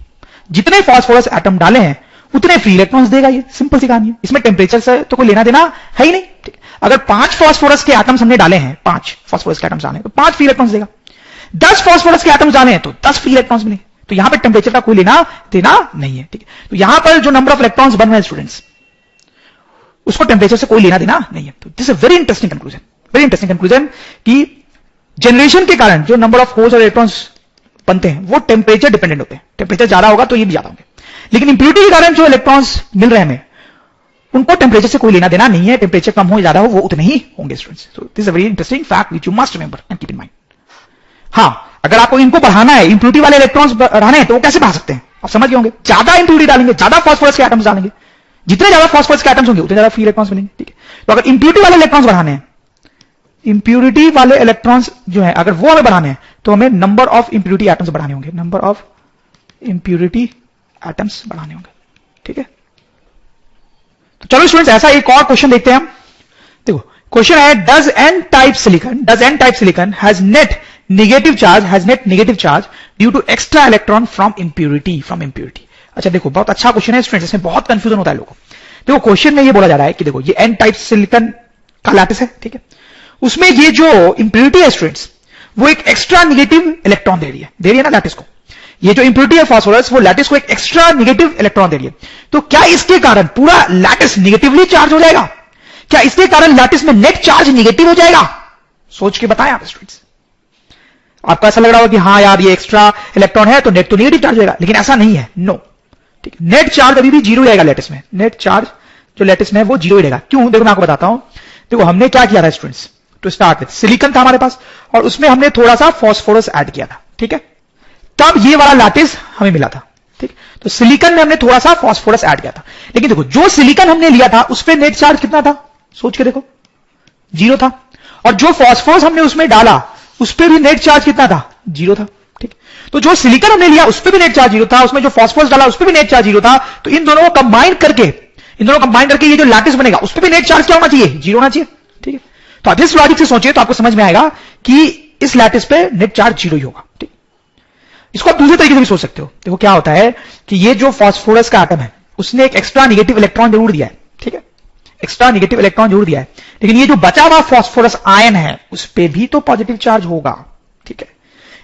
जितने फास्फोरस एटम डाले हैं उतने फ्री इलेक्ट्रॉन्स देगा। ये सिंपल सी कहानी है, इसमें टेम्परेचर से तो कोई लेना देना है ही नहीं। ठीक, अगर 5 फास्फोरस के एटम्स हमने डाले हैं, 5 फास्फोरस के एटम्स डाले हैं तो 5 फ्री इलेक्ट्रॉन्स देगा। 10 फास्फोरस के एटम्स डाले हैं तो 10 फ्री इलेक्ट्रॉन्स मिलेंगे। तो यहां पर टेम्परेचर का कोई लेना देना नहीं है। ठीक है, तो यहां पर जो नंबर ऑफ इलेक्ट्रॉन्स बन रहे हैं स्टूडेंट्स, उसको टेम्परेचर से कोई लेना देना नहीं है। तो this is very interesting conclusion कि जनरेशन के कारण जो नंबर ऑफ होल्स और इलेक्ट्रॉन्स बनते हैं वो टेम्परेचर डिपेंडेंट होते हैं। टेम्परेचर ज्यादा होगा तो ये भी ज्यादा होंगे, लेकिन इंप्यूरिटी के कारण जो इलेक्ट्रॉन्स मिल रहे हैं हमें, उनको टेम्परेचर से कोई लेना देना नहीं है। टेम्परेचर कम हो ज्यादा हो वो उतने ही होंगे students. So this is a very interesting fact which you must remember and keep in mind. हां, अगर आपको इनको बढ़ाना है, इंप्यूरिटी वाले इलेक्ट्रॉन्स बढ़ाने हैं, तो वो कैसे बढ़ा सकते हैं आप समझ गए होंगे। ज्यादा इंप्यूरिटी डालेंगे, ज्यादा फास्फोरस के एटम्स डालेंगे, जितने ज्यादा फास्फोरस के एटम्स होंगे उतने ज्यादा फ्री इलेक्ट्रॉन्स मिलेंगे। ठीक है, तो अगर इंप्यूरिटी वाले इलेक्ट्रॉन्स बढ़ाने हैं, इंप्यूरिटी वाले इलेक्ट्रॉन्स जो है अगर वो हमें बढ़ाने हैं, तो हमें नंबर ऑफ इंप्यूरिटी एटम्स बढ़ाने होंगे, नंबर ऑफ इंप्यूरिटी एटम्स बढ़ाने होंगे। ठीक है, तो चलो स्टूडेंट्स ऐसा एक और क्वेश्चन देखते हैं हम। देखो क्वेश्चन है, does N type silicon has net negative charge due to extra electron from impurity. अच्छा देखो, बहुत अच्छा क्वेश्चन है स्टूडेंट्स, इसमें बहुत कंफ्यूजन होता है लोगों को। देखो क्वेश्चन में ये बोला जा रहा है कि देखो ये एन टाइप सिलिकॉन का लैटिस है, ठीक है, उसमें ये जो इंप्यूरिटी है स्टूडेंट्स, वो एक एक्स्ट्रा नेगेटिव इलेक्ट्रॉन दे रही है ना लैटिस को। ये जो इंप्यूरिटी है फास्फोरस, वो लैटिस को एक एक्स्ट्रा नेगेटिव इलेक्ट्रॉन दे रही है। तो क्या इसके कारण पूरा लैटिस नेगेटिवली चार्ज हो जाएगा? क्या इसके कारण लैटिस में नेट चार्ज नेगेटिव हो जाएगा? सोच के बताएं आप स्टूडेंट्स। आपको ऐसा लग रहा होगा कि हाँ यार ये एक्स्ट्रा इलेक्ट्रॉन है तो नेट तो नेगेटिव चार्ज होगा, लेकिन ऐसा नहीं है, नो। ठीक है, नेट चार्ज अभी भी जीरो रहेगा लैटिस में, नेट चार्ज जो लैटिस में है वो जीरो रहेगा। क्यों? देखो मैं आपको बताता हूं। देखो हमने क्या किया था students, to start with silicon था हमारे पास, और उसमें हमने थोड़ा सा फास्फोरस ऐड किया था। ठीक है, तब ये वाला लैटिस हमें मिला था। ठीक, तो सिलिकॉन में हमने थोड़ा सा फास्फोरस ऐड किया था, लेकिन देखो जो सिलिकॉन हमने लिया था उस पर नेट चार्ज कितना था, सोच के देखो, जीरो था। और जो फास्फोरस हमने उसमें डाला उस पर भी नेट चार्ज कितना था, जीरो था। ठीक, तो जो सिलिकॉन हमने लिया उस पर भी नेट चार्ज जीरो था, उसमें जो फास्फोरस डाला उस पर भी नेट चार्ज जीरो था। तो इन दोनों को कंबाइन करके ये जो लैटिस बनेगा उस पर भी नेट चार्ज क्या होना चाहिए, जीरो होना चाहिए। ठीक है, तो आप इस लॉजिक से सोचिए तो आपको समझ में आएगा कि इस लैटिस पे नेट चार्ज जीरो ही होगा। ठीक, इसको आप दूसरे तरीके से भी सोच सकते हो। देखो क्या होता है कि ये जो फास्फोरस का एटम है उसने एक एक्स्ट्रा नेगेटिव इलेक्ट्रॉन जरूर दिया है। ठीक है, एक्स्ट्रा नेगेटिव इलेक्ट्रॉन जरूर दिया है, लेकिन ये जो बचा हुआ फास्फोरस आयन है उस पे भी तो पॉजिटिव चार्ज होगा। ठीक है,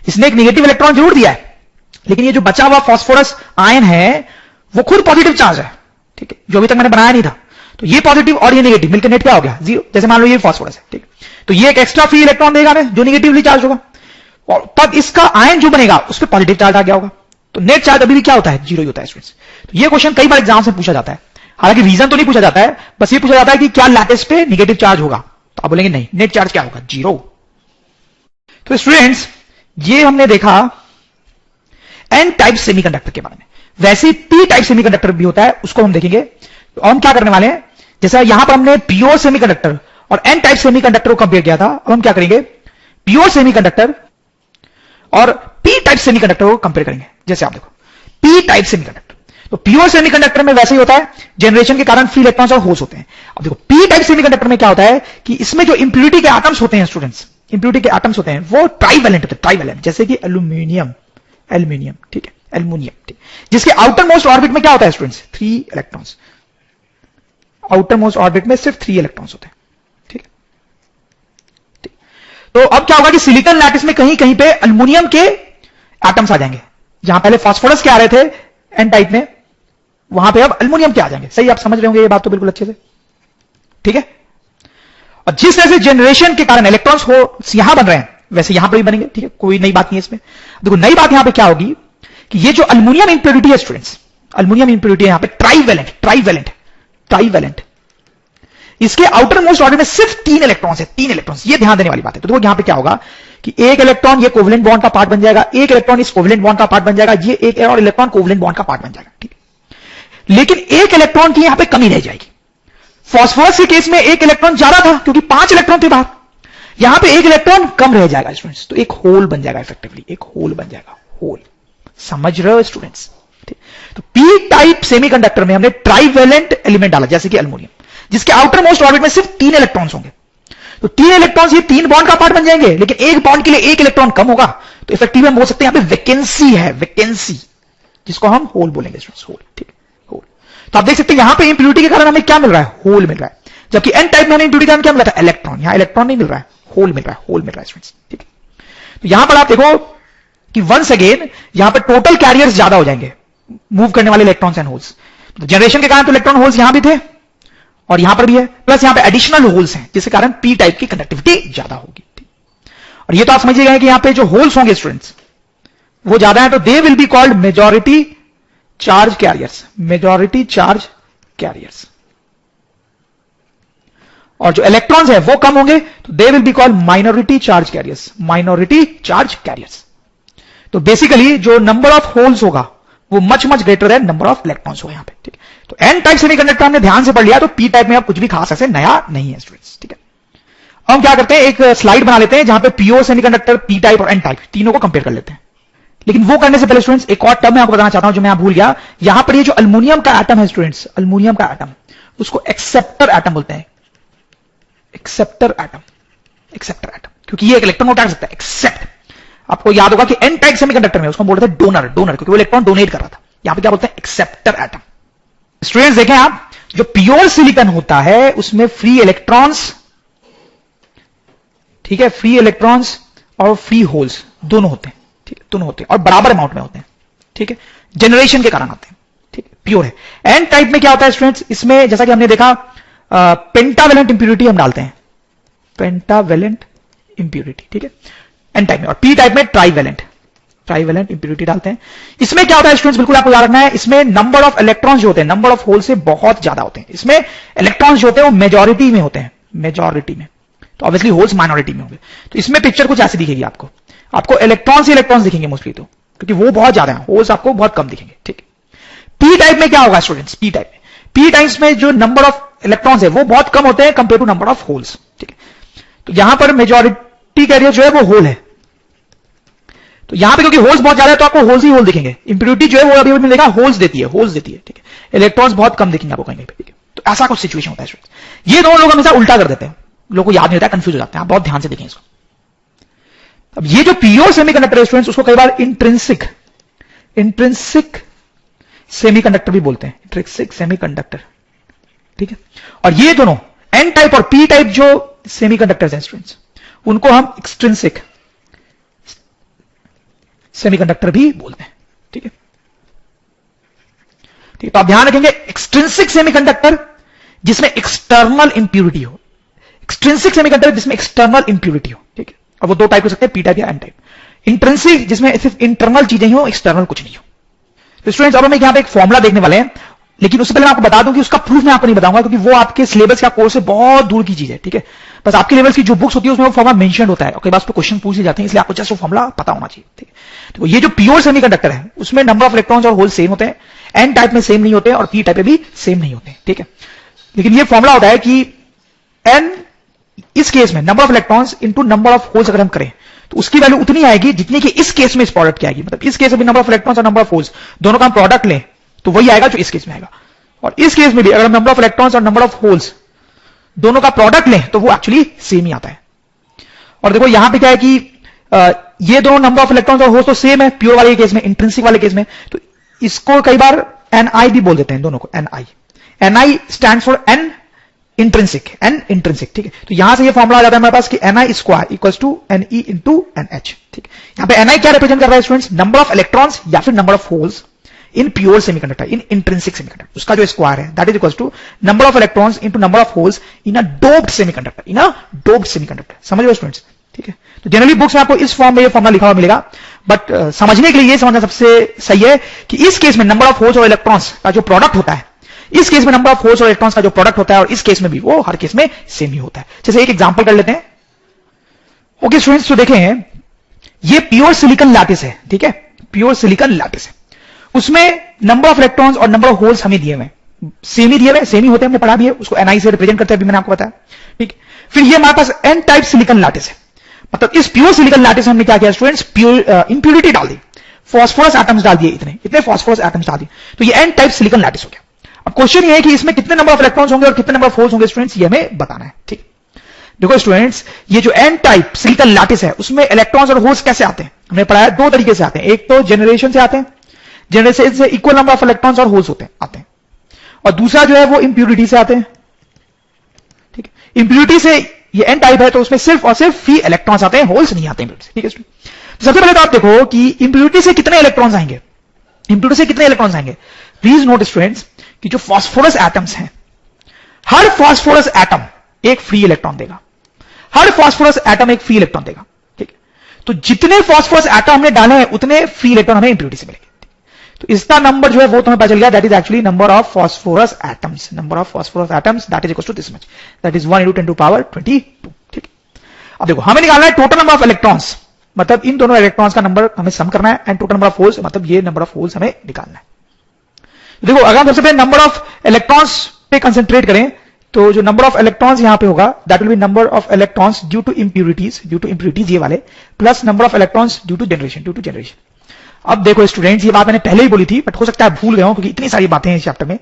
इसने एक नेगेटिव इलेक्ट्रॉन जरूर दिया है, लेकिन ये जो बचा हुआ फास्फोरस आयन है वो खुद पॉजिटिव चार्ज है। ठीक है, जो अभी तक मैंने बनाया नहीं था। तो ये पॉजिटिव और ये नेगेटिव मिलकर नेट क्या हो गया, जीरो। जैसे मान लो ये फास्फोरस है, ठीक, तो ये एक एक्स्ट्रा फ्री इलेक्ट्रॉन देगा हमें जो नेगेटिवली चार्ज होगा, और तब इसका आयन जो बनेगा उस पर पॉजिटिव चार्ज आ गया होगा। तो नेट चार्ज अभी भी क्या होता है, जीरो ही होता है स्टूडेंट्स। तो ये क्वेश्चन कई बार एग्जाम में पूछा जाता है, हालांकि रीजन तो नहीं पूछा जाता है, बस ये पूछा जाता है कि क्या लैटिस पे नेगेटिव चार्ज होगा, तो आप बोलेंगे नहीं, नेट चार्ज क्या होगा, जीरो। तो स्टूडेंट्स ये हमने देखा एन टाइप सेमीकंडक्टर के बारे में। वैसे पी टाइप सेमीकंडक्टर भी होता है, उसको हम देखेंगे। तो हम क्या करने वाले हैं, जैसा यहां पर हमने प्योर सेमीकंडक्टर और एन टाइप सेमीकंडक्टर को कंपेयर किया था, अब हम क्या करेंगे, प्योर सेमीकंडक्टर और पी टाइप सेमीकंडक्टर को कंपेयर करेंगे। जैसे आप देखो पी टाइप सेमीकंडक्टर, तो प्योर सेमीकंडक्टर में वैसे ही होता है, जनरेशन के कारण फ्री इलेक्ट्रॉन्स और होल्स होते हैं। अब देखो पी टाइप सेमीकंडक्टर में क्या होता है कि इसमें जो इंप्यूरिटी के एटम्स होते हैं स्टूडेंट्स, इंप्यूरिटी के एटम्स होते हैं वो ट्राइवेलेंट होते हैं, ट्राइवेलेंट, जैसे कि एल्यूमिनियम, ठीक है, एल्यूमिनियम, ठीक, जिसके आउटर मोस्ट ऑर्बिट में क्या होता है students, 3 electrons, outer most orbit में सिर्फ 3 इलेक्ट्रॉन्स होते हैं। ठीक है, ठीक, तो अब क्या होगा कि सिलिकॉन लैटिस में कहीं कहीं पे एल्यूमिनियम के एटम्स आ जाएंगे, जहां पहले फास्फोरस के आ रहे थे एन टाइप में, वहां पे अब एल्यूमिनियम के आ जाएंगे। सही, आप समझ रहे होंगे ये बात तो बिल्कुल अच्छे से। ठीक है, और जिस तरह से जनरेशन के कारण इलेक्ट्रॉन्स होल्स यहां बन रहे हैं वैसे यहां पर भी बनेंगे, ठीक है, कोई नई बात नहीं है इसमें। देखो नई बात यहां पे क्या होगी कि ये जो अल्युमिनियम इंप्योरिटी है स्टूडेंट्स, अल्युमिनियम इंप्योरिटी है यहां पे ट्राइवेलेंट, ट्राइवेलेंट, ट्राइवेलेंट, इसके आउटर मोस्ट ऑर्बिट में सिर्फ 3 इलेक्ट्रॉन्स है, 3 इलेक्ट्रॉन्स, ये ध्यान देने वाली बात है। तो देखो यहां पे क्या होगा कि एक इलेक्ट्रॉन ये कोवेलेंट बॉन्ड का पार्ट बन जाएगा, एक इलेक्ट्रॉन इस कोवेलेंट बॉन्ड का पार्ट बन जाएगा, ये एक और इलेक्ट्रॉन कोवेलेंट बॉन्ड का पार्ट बन जाएगा, ठीक है। लेकिन एक इलेक्ट्रॉन की यहां पे कमी रह जाएगी। फास्फोरस के केस में एक इलेक्ट्रॉन ज्यादा था क्योंकि 5 इलेक्ट्रॉन थे बाहर, यहां पे एक इलेक्ट्रॉन कम रह जाएगा स्टूडेंट्स, तो एक होल बन जाएगा, इफेक्टिवली एक होल बन जाएगा, होल। समझ रहे हो स्टूडेंट्स? तो पी टाइप सेमीकंडक्टर में हमने ट्राइवेलेंट एलिमेंट डाला जैसे कि अल्युमिनियम, जिसके आउटर मोस्ट ऑर्बिट में सिर्फ 3 इलेक्ट्रॉन्स होंगे। तो 3 इलेक्ट्रॉन्स ये 3 बॉन्ड का पार्ट बन जाएंगे, लेकिन एक बॉन्ड के लिए एक इलेक्ट्रॉन कम होगा, तो इफेक्टिव हम बोल सकते हैं यहां पे वैकेंसी है, वैकेंसी, जिसको हम होल बोलेंगे स्टूडेंट्स, होल, ठीक है, होल। तो आप देख सकते हैं यहां पे इंप्योरिटी के कारण हमें क्या मिल रहा है, होल मिल रहा है, जबकि एन टाइप में हमें इंप्योरिटी के कारण क्या मिल रहा था, इलेक्ट्रॉन, यहां इलेक्ट्रॉन नहीं मिल रहा है, होल मिल रहा है, होल मिल रहा है स्टूडेंट्स, ठीक है। तो यहां पर आप देखो कि वंस अगेन यहां पर टोटल कैरियर्स ज्यादा हो जाएंगे, मूव करने वाले इलेक्ट्रॉन्स एंड होल्स। तो जनरेशन के कारण तो इलेक्ट्रॉन होल्स यहां भी थे और यहां पर भी है, प्लस यहां पे एडिशनल होल्स हैं जिसके कारण पी टाइप की कंडक्टिविटी ज्यादा होगी। और ये तो आप समझिएगा कि यहां पे जो होल्स होंगे स्टूडेंट्स वो ज्यादा है, तो they will be called majority charge carriers, majority charge carriers. और जो इलेक्ट्रॉन्स है वो कम होंगे तो they will be called minority charge carriers, minority charge carriers. तो बेसिकली जो नंबर ऑफ होल्स होगा वो मच ग्रेटर है नंबर ऑफ इलेक्ट्रॉन्स हो यहां पे, ठीक है। तो एन टाइप सेमीकंडक्टर हमने ध्यान से पढ़ लिया, तो पी टाइप में आप कुछ भी खास ऐसे नया नहीं है स्टूडेंट्स, ठीक है। हम क्या करते हैं, एक स्लाइड बना लेते हैं जहां पे प्योर सेमीकंडक्टर, पी टाइप और एन टाइप तीनों को कंपेयर कर लेते हैं। लेकिन वो करने से पहले स्टूडेंट्स एक और टर्म मैं आपको बताना चाहता हूं जो मैं भूल गया। यहां पर ये जो अल्युमिनियम का एटम है स्टूडेंट्स, अल्युमिनियम का एटम, उसको एक्सेप्टर एटम बोलते हैं, एक्सेप्टर एटम, एक्सेप्टर एटम, क्योंकि ये एक इलेक्ट्रॉन उठा सकता है, एक्सेप्ट। आपको याद होगा कि एन टाइप सेमीकंडक्टर में उसको बोलते थे डोनर, डोनर, क्योंकि वो इलेक्ट्रॉन डोनेट कर रहा था। यहां पे क्या बोलते हैं, एक्सेप्टर एटम। स्टूडेंट्स देखें आप, जो प्योर सिलिकॉन होता है उसमें फ्री इलेक्ट्रॉन्स, ठीक है, फ्री इलेक्ट्रॉन्स और फ्री होल्स दोनों होते हैं, ठीक है, दोनों होते हैं और बराबर अमाउंट में होते हैं, ठीक है, जनरेशन के कारण आते हैं, ठीक है, प्योर है। एन टाइप में क्या होता है स्टूडेंट्स, इसमें जैसा कि हमने देखा पेंटावेलेंट इंप्योरिटी हम डालते हैं, पेंटावेलेंट इंप्योरिटी, ठीक है, एन टाइप में। और पी टाइप में ट्राइवेलेंट, ट्राइवेलेंट इंप्योरिटी डालते हैं। इसमें क्या होता है स्टूडेंट्स, बिल्कुल आपको याद रखना है, इसमें नंबर ऑफ इलेक्ट्रॉन्स जो होते हैं नंबर ऑफ होल से बहुत ज्यादा होते हैं। इसमें इलेक्ट्रॉन्स जो होते हैं वो मेजॉरिटी में होते हैं, मेजॉरिटी में, तो ऑब्वियसली होल्स माइनॉरिटी में होंगे। तो इसमें पिक्चर कुछ ऐसी दिखेगी आपको, आपको इलेक्ट्रॉन्स ही इलेक्ट्रॉन्स दिखेंगे मोस्टली, तो क्योंकि वो बहुत ज्यादा है, होल्स आपको बहुत कम दिखेंगे, ठीक है। पी टाइप में क्या होगा स्टूडेंट्स, पी टाइप में, पी टाइप्स में जो नंबर ऑफ इलेक्ट्रॉन्स है वो बहुत कम होते हैं compare to number of holes, ठीक है। तो यहां पर मेजॉरिटी कैरियर जो है वो होल है, तो यहां पे क्योंकि होल्स बहुत ज्यादा है तो आपको होल्स ही होल दिखेंगे। इंप्योरिटी जो है वो अभी हमने देखा होल्स देती है, होल्स देती है, ठीक है, इलेक्ट्रॉन्स बहुत कम दिखेंगे आपको कहीं पे, ठीक है। तो ऐसा कुछ सिचुएशन होता है। ये दोनों लोग हमेशा उल्टा कर देते हैं, लोगों को याद नहीं होता है, कंफ्यूज हो जाते हैं, आप बहुत ध्यान से देखें इसको। अब ये जो प्योर सेमीकंडक्टर है स्टूडेंट्स उसको कई बार इंट्रिंसिक, इंट्रिंसिक सेमीकंडक्टर भी बोलते हैं, इंट्रिंसिक सेमीकंडक्टर, ठीक है। और ये दोनों एन टाइप और पी टाइप जो सेमीकंडक्टर्स हैं स्टूडेंट्स उनको हम एक्सट्रिंसिक सेमीकंडक्टर भी बोलते हैं, ठीक है, ठीक है। तो आप ध्यान रखेंगे एक्सट्रिंसिक सेमीकंडक्टर जिसमें एक्सटर्नल इंप्योरिटी हो, एक्सट्रिंसिक सेमीकंडक्टर जिसमें एक्सटर्नल इंप्योरिटी हो, ठीक है। और वो दो टाइप हो सकते हैं, पी टाइप या एन टाइप। इंट्रिंसिक जिसमें सिर्फ इंटरनल चीजें हो, एक्सटर्नल कुछ नहीं हो। तो स्टूडेंट्स अब हम यहां पे एक फॉर्मुला देखने वाले हैं, लेकिन उससे पहले मैं आपको बता दूं कि उसका प्रूफ मैं आपको नहीं बताऊंगा क्योंकि वो आपके सिलेबस का कोर्स से बहुत दूर की चीज है, ठीक है। बस आपके लेवल की जो बुक्स होती है उसमें वो फॉर्मुला मेंशन होता है और कई बार उस पर क्वेश्चन पूछे जाते हैं, इसलिए आपको जस्ट वो फॉर्मुला पता होना चाहिए, ठीक है। तो ये जो प्योर सेमीकंडक्टर है उसमें नंबर ऑफ इलेक्ट्रॉन्स और होल सेम होते हैं, एन टाइप में सेम नहीं होते और पी टाइप में भी सेम नहीं होते, ठीक है। लेकिन ये फॉर्मुला होता है कि एन, इस केस में number of electrons into number of holes अगर हम करें तो उसकी वैल्यू उतनी आएगी जितनी कि इस केस में इस प्रोडक्ट की आएगी। मतलब इस केस में भी नंबर ऑफ इलेक्ट्रॉन्स और नंबर ऑफ होल्स दोनों का हम प्रोडक्ट लें तो वही आएगा जो इस केस में आएगा, और इस केस में भी अगर हम नंबर ऑफ इलेक्ट्रॉन्स और नंबर ऑफ होल्स दोनों का प्रोडक्ट लें तो वो एक्चुअली सेम ही आता है। और देखो यहां पे क्या है कि ये दोनों नंबर ऑफ इलेक्ट्रॉन्स और होल्स तो सेम है प्योर वाले केस में, इंट्रिंसिक वाले केस में, तो इसको कई बार Ni भी बोल देते हैं दोनों को, Ni stand for an intrinsic, N intrinsic, ठीक है। तो यहां से ये फॉर्मुला आ जाता है हमारे पास कि Ni square equals to Ne into NH, ठीक है। यहां पे Ni क्या रिप्रेजेंट कर रहा है स्टूडेंट्स, नंबर ऑफ इलेक्ट्रॉन्स या फिर number of holes in pure semiconductor, in intrinsic semiconductor, उसका जो स्क्वायर है that is equal to number of electrons into number of holes in a doped semiconductor, in a doped semiconductor. समझ रहे हो students? ठीक है, तो जनरली बुक्स में आपको इस फॉर्म में ये फॉर्मूला लिखा हुआ मिलेगा, बट समझने के लिए ये समझना सबसे सही है कि इस केस में नंबर ऑफ होल्स और इलेक्ट्रॉन्स का जो प्रोडक्ट होता है, इस केस में नंबर ऑफ होल्स और इलेक्ट्रॉन्स का जो प्रोडक्ट होता है, और इस केस में भी वो हर केस में सेम ही होता है। जैसे एक एग्जांपल कर लेते हैं। ओके स्टूडेंट्स, तो देखें ये प्योर सिलिकॉन लैटिस है, ठीक है, प्योर सिलिकॉन लैटिस है, उसमें नंबर ऑफ इलेक्ट्रॉन्स और नंबर ऑफ होल्स हमें दिए हुए, सेम ही दिए हुए, सेम ही होते हैं, हमने पढ़ा भी है, उसको Ni से रिप्रेजेंट करते हैं, अभी मैंने आपको बताया। ठीक, फिर ये हमारे पास एन टाइप सिलिकॉन लैटिस है, मतलब इस प्योर सिलिकॉन लैटिस में हमने क्या किया स्टूडेंट्स, प्योर इंप्यूरिटी डाल दी, फास्फोरस एटम्स डाल दिए, इतने फास्फोरस एटम्स डाल दिए, तो ये एन टाइप सिलिकॉन लैटिस हो गया। अब क्वेश्चन ये है कि इसमें कितने नंबर ऑफ इलेक्ट्रॉन्स होंगे और कितने नंबर ऑफ होल्स होंगे स्टूडेंट्स, ये हमें बताना है। ठीक, देखो स्टूडेंट्स, ये जो एन टाइप सिलिकॉन लैटिस है उसमें इलेक्ट्रॉन्स और होल्स कैसे आते हैं, हमने पढ़ाया दो तरीके से आते हैं, एक तो जनरेशन से आते हैं, जनरेशन से इक्वल नंबर ऑफ इलेक्ट्रॉन्स और होल्स आते हैं, और दूसरा जो है वो इंप्यूरिटी से आते हैं। ठीक है, इंप्यूरिटी से ये एन टाइप है तो उसमें सिर्फ और सिर्फ फ्री इलेक्ट्रॉन्स आते हैं, होल्स नहीं आते हैं। ठीक है, तो सबसे पहले तो आप देखो कि इंप्यूरिटी से कितने इलेक्ट्रॉन्स आएंगे, इंप्यूरिटी से कितने इलेक्ट्रॉन्स आएंगे। प्लीज नोट स्टूडेंट्स कि जो फास्फोरस एटम्स हैं, हर फास्फोरस एटम एक फ्री इलेक्ट्रॉन देगा, हर फास्फोरस एटम एक फ्री इलेक्ट्रॉन देगा। ठीक, तो जितने फास्फोरस एटम हमने डाले हैं उतने फ्री इलेक्ट्रॉन हमें इंप्यूरिटी से मिलेंगे। तो इसका नंबर जो है वो तुम्हें पता चल गया, that is actually number of phosphorus atoms, number of phosphorus atoms that is equal to this much, that is 1 × 10⁻²2। ठीक, अब देखो हमें निकालना है टोटल नंबर ऑफ इलेक्ट्रॉन्स, मतलब इन दोनों इलेक्ट्रॉन्स का नंबर हमें सम करना है, and total number of holes, मतलब ये नंबर ऑफ होल्स हमें निकालना है। देखो अगर हम सबसे पहले नंबर ऑफ इलेक्ट्रॉन्स पे कंसंट्रेट करें तो जो नंबर ऑफ इलेक्ट्रॉन्स यहां पे होगा that will be number of electrons due to impurities ये वाले, plus number of electrons due to generation. अब देखो स्टूडेंट्स, ये बात मैंने पहले ही बोली थी बट हो सकता है भूल गए हो क्योंकि इतनी सारी बातें हैं इस चैप्टर में,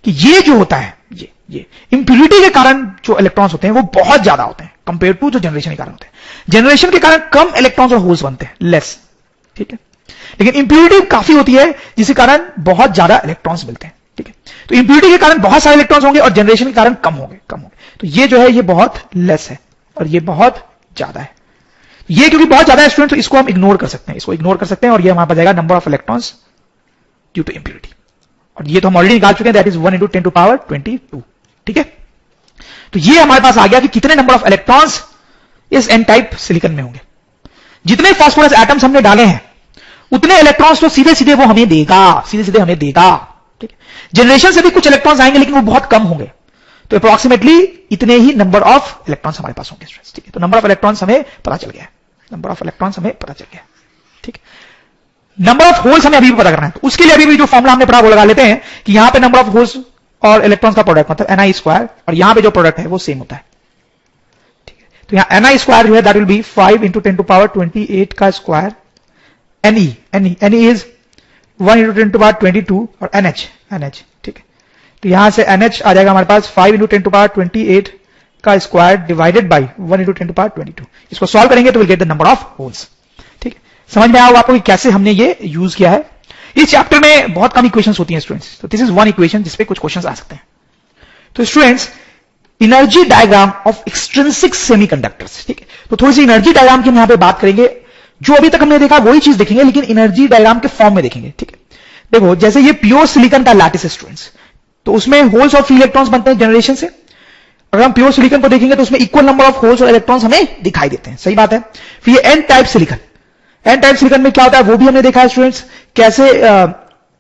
कि ये जो होता है ये इंप्यूरिटी के कारण जो इलेक्ट्रॉन्स होते हैं वो बहुत ज्यादा होते हैं कंपेयर टू जो जनरेशन के कारण होते हैं। जनरेशन के कारण कम इलेक्ट्रॉन्स और होल्स बनते हैं, लेस। ठीक है, लेकिन इंप्यूरिटी काफी होती है जिसके कारण बहुत ज्यादा इलेक्ट्रॉन्स मिलते हैं। ठीक है, तो इंप्यूरिटी के कारण बहुत सारे इलेक्ट्रॉन्स होंगे और जनरेशन के कारण कम होंगे। तो ये जो है ये बहुत लेस है और ये बहुत ज्यादा है। ये क्योंकि बहुत ज्यादा है स्टूडेंट, तो इसको हम इग्नोर कर सकते हैं, इसको इग्नोर कर सकते हैं, और ये हमारे पास जाएगा number of electrons due to impurity, और ये तो हम ऑलरेडी निकाल चुके हैं, दैट इज 1 × 10⁻²2। ठीक है, तो ये हमारे पास आ गया कि कितने नंबर ऑफ इलेक्ट्रॉन्स इस एन टाइप सिलिकॉन में होंगे। जितने फास्फोरस एटम्स हमने डाले हैं उतने इलेक्ट्रॉन्स तो सीधे सीधे वो हमें देगा, सीधे सीधे हमें देगा। ठीक है, जनरेशन से भी कुछ इलेक्ट्रॉन्स आएंगे लेकिन वो बहुत कम होंगे, तो अप्रोक्सीमेटली इतने ही नंबर ऑफ इलेक्ट्रॉन्स हमारे पास होंगे। ठीक है, तो नंबर ऑफ इलेक्ट्रॉन्स हमें पता चल गया, नंबर ऑफ इलेक्ट्रॉन्स हमें पता चल गया। ठीक, नंबर ऑफ होल्स हमें अभी भी पता करना है, तो उसके लिए अभी भी जो फॉर्मूला हमने पढ़ा वो लगा लेते हैं कि यहां पे नंबर ऑफ होल्स और इलेक्ट्रॉन्स का प्रोडक्ट मतलब Ni², और यहां पे जो प्रोडक्ट है वो सेम होता है। ठीक है, तो यहां Ni² जो है दैट विल बी 5 × 10⁻28 का स्क्वायर, Ne इज 1 × 10⁻22 और NH। ठीक है, तो यहां से NH आ जाएगा हमारे पास 5 × 10⁻28 का स्क्वायर डिवाइडेड बाय 1 × 10⁻22। इसको सॉल्व करेंगे तो will get the number of holes. ठीक है, समझ में आया होगा आपको कि कैसे हमने ये यूज किया है। इस चैप्टर में बहुत कम इक्वेशंस होती हैं स्टूडेंट्स, तो दिस इज वन इक्वेशन जिसपे कुछ क्वेश्चंस आ सकते हैं। तो students, energy diagram of extrinsic semiconductors. ठीक है, तो थोड़ी सी एनर्जी डायग्राम की हम यहां पे बात करेंगे, जो अभी तक हमने देखा वही चीज देखेंगे लेकिन एनर्जी डायग्राम के फॉर्म में देखेंगे। ठीक है, देखो जैसे ये प्योर सिलिकॉन का लैटिस है स्टूडेंट्स, तो उसमें होल्स और फ्री इलेक्ट्रॉन्स बनते हैं जनरेशन से। अगर हम प्योर सिलिकॉन को देखेंगे तो उसमें इक्वल नंबर ऑफ होल्स और इलेक्ट्रॉन्स हमें दिखाई देते हैं, सही बात है। फिर ये N type silicon, N type silicon में क्या होता है वो भी हमने देखा है स्टूडेंट्स, कैसे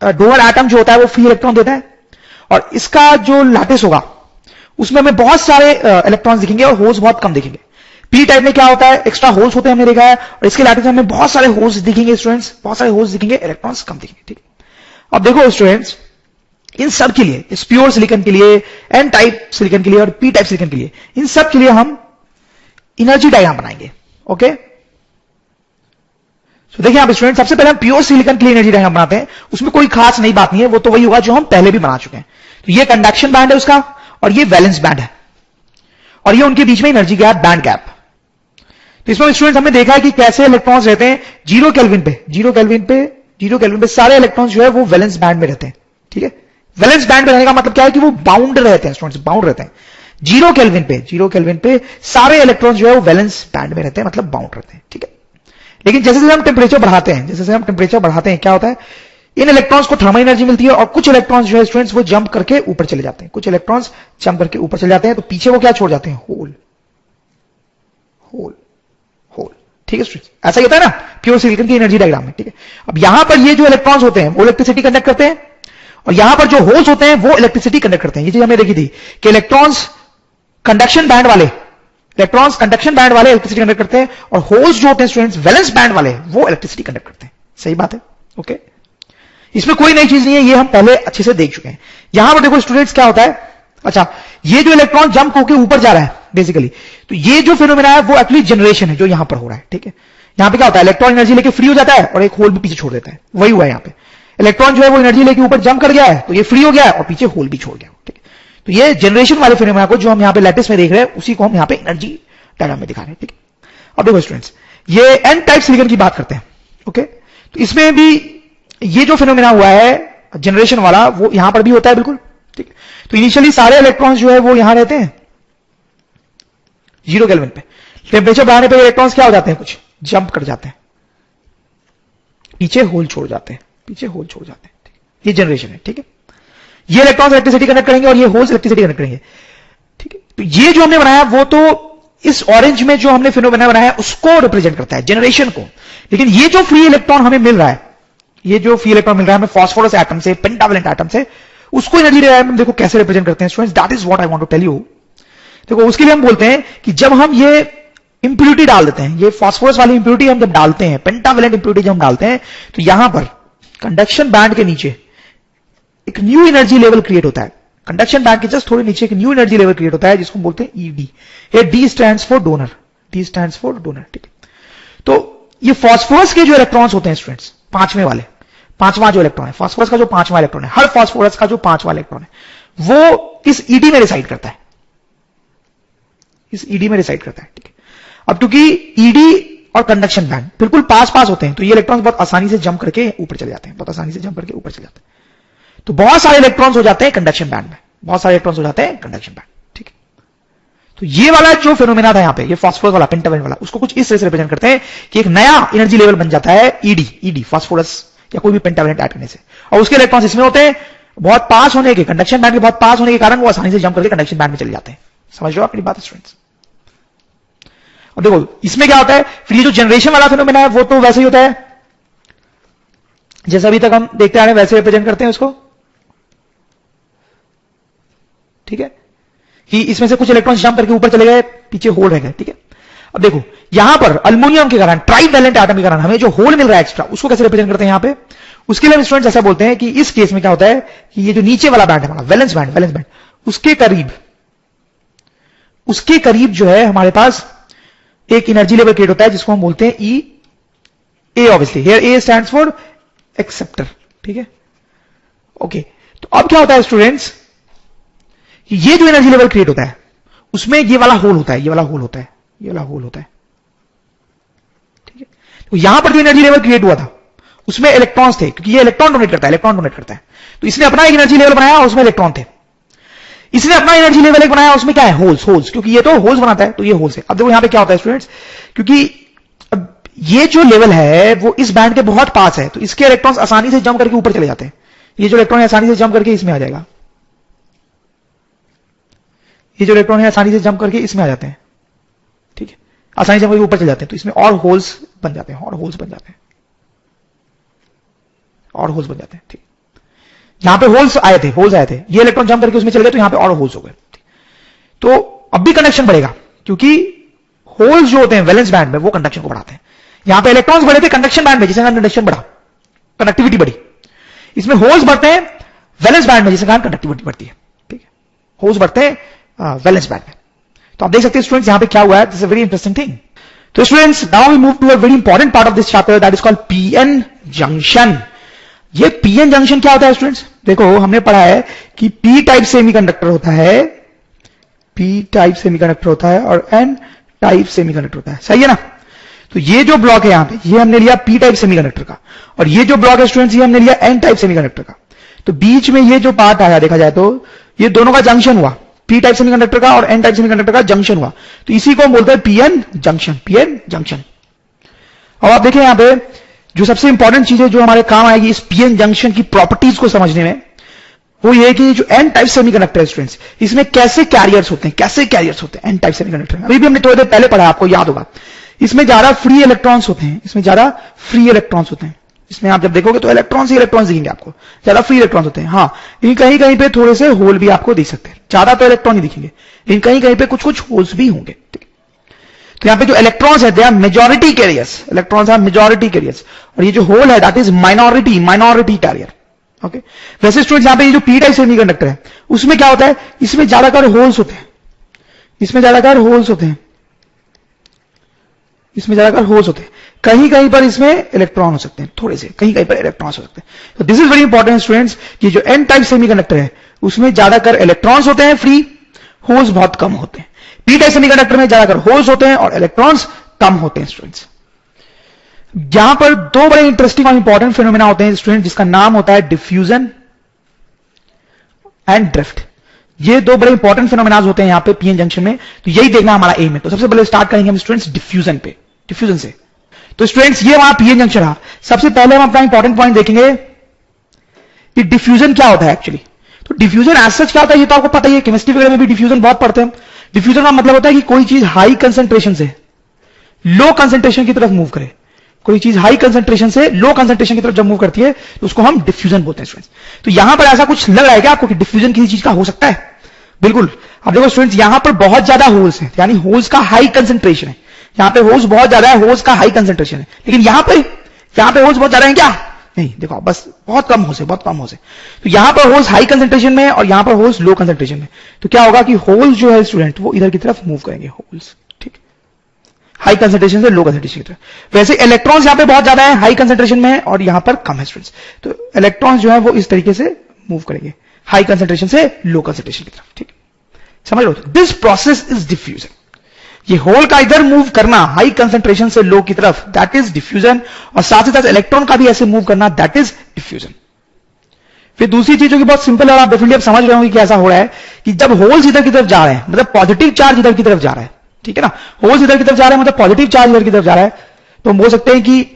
डोनर एटम जो होता है वो फ्री इलेक्ट्रॉन देता है, और इसका जो लैटिस होगा उसमें हमें बहुत सारे इलेक्ट्रॉन्स दिखेंगे और होल्स बहुत कम दिखेंगे। पी टाइप में क्या होता है, एक्स्ट्रा होल्स होते हैं हमने देखा है, और इसके लैटिस में हमें बहुत सारे होल्स दिखेंगे स्टूडेंट्स, बहुत सारे होल्स दिखेंगे, इलेक्ट्रॉन्स कम दिखेंगे। ठीक है, अब देखो स्टूडेंट्स, इन सब के लिए, इस प्योर सिलिकॉन के लिए, एन टाइप सिलिकॉन के लिए और पी टाइप सिलिकॉन के लिए, इन सब के लिए हम एनर्जी डायग्राम बनाएंगे। ओके, तो देखिए आप स्टूडेंट, सबसे पहले हम प्योर सिलिकॉन के लिए एनर्जी डायग्राम बनाते हैं। उसमें कोई खास नई बात नहीं है, वो तो वही होगा जो हम पहले भी बना चुके हैं। तो ये कंडक्शन बैंड है उसका, और ये वैलेंस बैंड है, और ये उनके बीच में एनर्जी गैप, बैंड गैप। तो इसमें स्टूडेंट हमने देखा है कि कैसे इलेक्ट्रॉन्स रहते हैं 0 केल्विन पे सारे इलेक्ट्रॉन्स जो है वो वैलेंस बैंड में रहते हैं। ठीक है, वैलेंस बैंड में रहने का मतलब क्या है कि वो बाउंड रहते हैं स्टूडेंट्स, बाउंड रहते हैं। 0 केल्विन पे सारे इलेक्ट्रॉन्स जो है वो वैलेंस बैंड में रहते हैं, मतलब बाउंड रहते हैं। ठीक है, लेकिन जैसे जैसे हम टेम्परेचर बढ़ाते हैं, क्या होता है, इन इलेक्ट्रॉन्स को थर्मल एनर्जी मिलती है और कुछ इलेक्ट्रॉन्स जो है स्टूडेंट्स वो जंप करके ऊपर चले जाते हैं, कुछ इलेक्ट्रॉन्स जंप करके ऊपर चले जाते हैं, तो पीछे वो क्या छोड़ जाते हैं, होल होल होल। ठीक है स्टूडेंट्स, ऐसा ही होता है ना प्योर सिलिकॉन की एनर्जी डायग्राम में। ठीक है, अब यहां पर ये जो इलेक्ट्रॉन्स होते हैं वो इलेक्ट्रिसिटी कंडक्ट करते हैं और यहां पर जो होल्स होते हैं वो इलेक्ट्रिसिटी कंडक्ट करते हैं। ये चीज हमने देखी थी कि इलेक्ट्रॉन्स कंडक्शन बैंड वाले इलेक्ट्रिसिटी कंडक्ट करते हैं और होल्स जो होते हैं स्टूडेंट्स वैलेंस बैंड वाले वो इलेक्ट्रिसिटी कंडक्ट करते हैं। सही बात है, ओके। इसमें कोई नई चीज नहीं है, ये हम पहले अच्छे से देख चुके हैं। यहां पर देखो स्टूडेंट्स क्या होता है, अच्छा ये जो इलेक्ट्रॉन जंप होकर ऊपर जा रहा है बेसिकली, तो ये जो फिनोमेना है वो एक्चुअली जनरेशन है जो यहां पर हो रहा है। ठीक है, यहां पे क्या होता है, इलेक्ट्रॉन एनर्जी लेके फ्री हो जाता है और एक होल भी पीछे छोड़ देता है, वही हुआ है यहां पे। इलेक्ट्रॉन जो है वो एनर्जी लेके ऊपर जंप कर गया है तो ये फ्री हो गया है और पीछे होल भी छोड़ गया। ठीक है, तो ये जनरेशन वाले फिनोमेना को जो हम यहां पे लैटिस में देख रहे हैं उसी को हम यहां पे एनर्जी डायग्राम में दिखा रहे हैं। ठीक है, अब देखो स्टूडेंट्स, ये एन टाइप सिलिकॉन की बात करते हैं। ओके, तो इसमें भी ये जो फिनोमेना हुआ है जनरेशन वाला वो यहां पर भी होता है बिल्कुल। ठीक है, तो इनिशियली सारे इलेक्ट्रॉन्स जो है वो यहां रहते हैं 0 केल्विन पे, टेम्परेचर बढ़ाने पे इलेक्ट्रॉन्स क्या हो जाते हैं, कुछ जंप कर जाते हैं, पीछे होल छोड़ जाते हैं, पीछे होल छोड़ जाते हैं। ठीक है, ये जनरेशन है। ठीक है, ये इलेक्ट्रॉन्स इलेक्ट्रिसिटी कनेक्ट करेंगे और ये होल्स इलेक्ट्रिसिटी कनेक्ट करेंगे। ठीक है, तो ये जो हमने बनाया वो तो इस ऑरेंज में जो हमने फिनोमेना बनाया उसको रिप्रेजेंट करता है, जनरेशन को। लेकिन ये जो फ्री इलेक्ट्रॉन हमें मिल रहा है, ये जो फ्री इलेक्ट्रॉन मिल रहा है हमें फॉस्फोरस एटम से, पेंटावैलेंट एटम से, उसको एनर्जी डायग्राम देखो कैसे रिप्रेजेंट करते हैं students, that is what I want to tell you. देखो उसके लिए हम बोलते हैं कि जब हम ये इंप्यूरिटी डाल देते हैं, ये फॉस्फोरस वाली इंप्यूरिटी हम जब डालते हैं, पेंटावैलेंट इंप्यूरिटी जब हम डालते हैं, तो यहां पर कंडक्शन बैंड के नीचे एक न्यू एनर्जी लेवल क्रिएट होता है। कंडक्शन बैंड के जस्ट थोड़े नीचे एक न्यू एनर्जी लेवल क्रिएट होता है जिसको बोलते हैं ईडी। ये D stands for donor, D stands for donor. ठीक है, तो ये फॉस्फोरस के जो इलेक्ट्रॉन्स होते हैं स्टूडेंट्स, पांचवां जो इलेक्ट्रॉन है, फास्फोरस का जो पांचवां इलेक्ट्रॉन है, हर फास्फोरस का जो पांचवां इलेक्ट्रॉन है वो इस ईडी में रिसाइड करता है, इस ईडी में रिसाइड करता है। ठीक है, अब क्योंकि ईडी और कंडक्शन बैंड बिल्कुल पास पास होते हैं तो ये इलेक्ट्रॉन्स बहुत आसानी से जंप करके ऊपर चले जाते हैं, बहुत आसानी से जंप करके ऊपर चले जाते हैं। तो बहुत सारे इलेक्ट्रॉन्स हो जाते हैं कंडक्शन बैंड में, बहुत सारे इलेक्ट्रॉन्स हो जाते हैं कंडक्शन बैंड। ठीक है, तो ये वाला जो फिनोमेना था यहां पे, ये फास्फोरस वाला, पेंटावैलेंट वाला, उसको कुछ इस तरह से रिप्रेजेंट करते हैं कि एक नया एनर्जी लेवल बन जाता है ईडी फास्फोरस या कोई भी पेंटावैलेंट ऐड करने से, और उसके इलेक्ट्रॉन्स इसमें होते हैं बहुत पास होने के, कंडक्शन बैंड के बहुत पास होने के कारण वो आसानी से जंप करके कंडक्शन बैंड में चले जाते हैं। समझ रहे हो अपनी बात स्टूडेंट्स? अब देखो इसमें क्या होता है, फिर ये जो जनरेशन वाला फिनोमेना है वो तो वैसे ही होता है जैसा अभी तक हम देखते आ रहे हैं, वैसे रिप्रेजेंट करते हैं उसको। ठीक है, कि इसमें से कुछ इलेक्ट्रॉन्स जंप करके ऊपर चले गए, पीछे होल रह गए। ठीक है, अब देखो यहां पर अल्युमिनियम के कारण, ट्राइवैलेंट एटम के कारण हमें जो होल मिल रहा है एक्स्ट्रा, उसको कैसे रिप्रेजेंट करते हैं यहां पे, उसके लिए स्टूडेंट्स ऐसा बोलते हैं कि इस केस में क्या होता है कि ये जो नीचे वाला बैंड है हमारा वैलेंस बैंड, उसके करीब जो है हमारे पास एक एनर्जी लेवल क्रिएट होता है जिसको हम बोलते हैं E A. Obviously here A stands for acceptor. ठीक है, ओके, तो अब क्या होता है स्टूडेंट्स, ये जो एनर्जी लेवल क्रिएट होता है उसमें ये वाला होल होता है, ये वाला होल होता है, ये वाला होल होता है। ठीक है, तो यहां पर जो एनर्जी लेवल क्रिएट हुआ था उसमें इलेक्ट्रॉन्स थे, क्योंकि ये इलेक्ट्रॉन डोनेट करता है, तो इसने अपना एक एनर्जी लेवल बनाया और उसमें इलेक्ट्रॉन थे। इसने अपना एनर्जी लेवल एक बनाया, उसमें क्या है, होल्स, क्योंकि ये तो होल्स बनाता है तो ये होल्स है। अब देखो यहां पे क्या होता है स्टूडेंट्स, क्योंकि अब ये जो लेवल है वो इस बैंड के बहुत पास है तो इसके इलेक्ट्रॉन्स आसानी से जंप करके ऊपर चले जाते हैं। ये जो इलेक्ट्रॉन है आसानी से जंप करके इसमें आ जाएगा, ये जो इलेक्ट्रॉन है आसानी से जंप करके इसमें आ जाते हैं। ठीक है, आसानी से जंप करके ऊपर चले जाते हैं तो इसमें और होल्स बन जाते हैं, और होल्स बन जाते हैं। ठीक, यहां पे होल्स आए थे, ये इलेक्ट्रॉन जंप करके उसमें चले गए तो यहां पे और होल्स हो गए। तो अब भी कंडक्शन बढ़ेगा क्योंकि होल्स जो होते हैं वैलेंस बैंड में वो कंडक्शन को बढ़ाते हैं। यहां पे इलेक्ट्रॉन्स बढ़े थे कंडक्शन बैंड में, जिससे कंडक्शन बढ़ा, कंडक्टिविटी बढ़ी। इसमें होल्स बढ़ते हैं वैलेंस बैंड में, जिससे कंडक्टिविटी बढ़ती है। ठीक है, होल्स बढ़ते हैं वैलेंस बैंड में। तो आप देख सकते हैं स्टूडेंट्स यहां पे क्या हुआ है, this is a very interesting thing. तो students now we move to a very important part of this chapter, that is called PN junction. ये पीएन जंक्शन क्या होता है स्टूडेंट्स? देखो हमने पढ़ा है कि पी टाइप सेमीकंडक्टर होता है, और एन टाइप सेमीकंडक्टर होता है, सही है ना? तो ये जो ब्लॉक है यहां पे, ये हमने लिया पी टाइप सेमीकंडक्टर का, और ये जो ब्लॉक है स्टूडेंट्स ये हमने लिया एन टाइप सेमीकंडक्टर का। तो बीच में ये जो पार्ट आया देखा जाए तो ये दोनों का जंक्शन हुआ, पी टाइप सेमीकंडक्टर का और एन टाइप सेमीकंडक्टर का जंक्शन हुआ, तो इसी को हम बोलते हैं पीएन जंक्शन, पीएन जंक्शन। अब आप देखें यहां पे जो सबसे इंपॉर्टेंट चीज है जो हमारे काम आएगी इस पीएन जंक्शन की प्रॉपर्टीज को समझने में, वो ये कि जो एन टाइप सेमीकंडक्टर स्टूडेंट्स, इसमें कैसे कैरियर्स होते हैं एन टाइप सेमीकंडक्टर में। अभी भी हमने थोड़ी देर पहले पढ़ा, आपको याद होगा। इसमें ज्यादा फ्री इलेक्ट्रॉन्स होते हैं, इसमें आप जब देखोगे तो इलेक्ट्रॉन्स ही इलेक्ट्रॉन्स दिखेंगे आपको, ज्यादा फ्री इलेक्ट्रॉन्स होते हैं। हाँ, लेकिन कहीं कहीं पे थोड़े से होल भी आपको दिख सकते हैं, ज्यादा तो इलेक्ट्रॉन ही दिखेंगे, लेकिन कहीं कहीं पे कुछ कुछ होल्स भी होंगे। तो यहां पे जो इलेक्ट्रॉन्स है दे आर मेजॉरिटी कैरियर्स, और ये जो होल है that is minority carrier. Okay, वैसे स्टूडेंट्स यहां पे ये जो पी टाइप सेमीकंडक्टर है उसमें क्या होता है, इसमें ज्यादातर होल्स होते हैं, कहीं कहीं पर इसमें इलेक्ट्रॉन हो सकते हैं, थोड़े से कहीं कहीं पर इलेक्ट्रॉन्स हो सकते हैं। तो this is very important students कि जो एन टाइप सेमीकंडक्टर है उसमें ज्यादातर इलेक्ट्रॉन्स होते हैं फ्री, होल्स बहुत कम होते हैं। पी टाइप सेमीकंडक्टर में ज्यादातर होल्स होते हैं और इलेक्ट्रॉन्स कम होते हैं। स्टूडेंट्स यहां पर दो बड़े इंटरेस्टिंग और इंपॉर्टेंट फिनोमेना होते हैं स्टूडेंट, जिसका नाम होता है डिफ्यूजन एंड ड्रिफ्ट। ये दो बड़े इंपॉर्टेंट फिनोमेनाज होते हैं यहां पे पीएन जंक्शन में, तो यही देखना हमारा एम है। तो सबसे पहले स्टार्ट करेंगे हम स्टूडेंट्स डिफ्यूजन से। तो स्टूडेंट्स ये वहां पीएन जंक्शन रहा। सबसे पहले हम अपना इंपॉर्टेंट पॉइंट देखेंगे कि डिफ्यूजन क्या होता है एक्चुअली। तो डिफ्यूजन एज सच क्या होता है ये तो आपको पता ही है, केमिस्ट्री वगैरह में भी डिफ्यूजन बहुत पढ़ते हैं। डिफ्यूजन का मतलब होता है कि कोई चीज हाई कंसंट्रेशन से लो कंसंट्रेशन की तरफ मूव करे, कोई चीज हाई कंसंट्रेशन से लो कंसंट्रेशन की तरफ जब मूव करती है तो उसको हम डिफ्यूजन बोलते हैं स्टूडेंट्स। तो यहां पर ऐसा कुछ लग रहा है क्या आपको कि डिफ्यूजन किसी चीज का हो सकता है? बिल्कुल। अब देखो स्टूडेंट्स यहां पर बहुत ज्यादा होल्स हैं, यानी होल्स का हाई कंसंट्रेशन है, यहां पे होल्स बहुत ज्यादा है, होल्स का हाई कंसंट्रेशन है। लेकिन यहां पे होल्स बहुत ज्यादा है क्या? नहीं, देखो बस बहुत कम होल्स है। तो यहां पर होल्स हाई कंसंट्रेशन में और यहां पर होल्स लो कंसंट्रेशन में। तो क्या होगा कि होल्स जो है स्टूडेंट वो इधर की तरफ मूव करेंगे, होल्स, ठीक, हाई कंसंट्रेशन से लो कंसंट्रेशन की तरफ। वैसे इलेक्ट्रॉन्स यहां पे बहुत ज्यादा है, हाई कंसंट्रेशन में है, और यहां पर कम है स्टूडेंट्स। तो इलेक्ट्रॉन्स जो है वो इस तरीके से मूव करेंगे, हाई कंसंट्रेशन से लो कंसंट्रेशन की तरफ, ठीक, समझ लो। This process is diffusion. ये होल का इधर मूव करना हाई कंसंट्रेशन से लो की तरफ, दैट इज डिफ्यूजन, और साथ ही साथ इलेक्ट्रॉन का भी ऐसे मूव करना, दैट इज डिफ्यूजन। फिर दूसरी चीज जो कि बहुत सिंपल है, आप डेफिनेटली आप समझ रहे होंगे कि ऐसा हो रहा है कि जब होल्स इधर की तरफ जा रहे हैं, मतलब पॉजिटिव चार्ज इधर की तरफ जा रहा है, ठीक है ना, होल्स इधर की तरफ जा रहे हैं मतलब पॉजिटिव चार्ज इधर की तरफ जा रहा है, तो हम बोल सकते हैं कि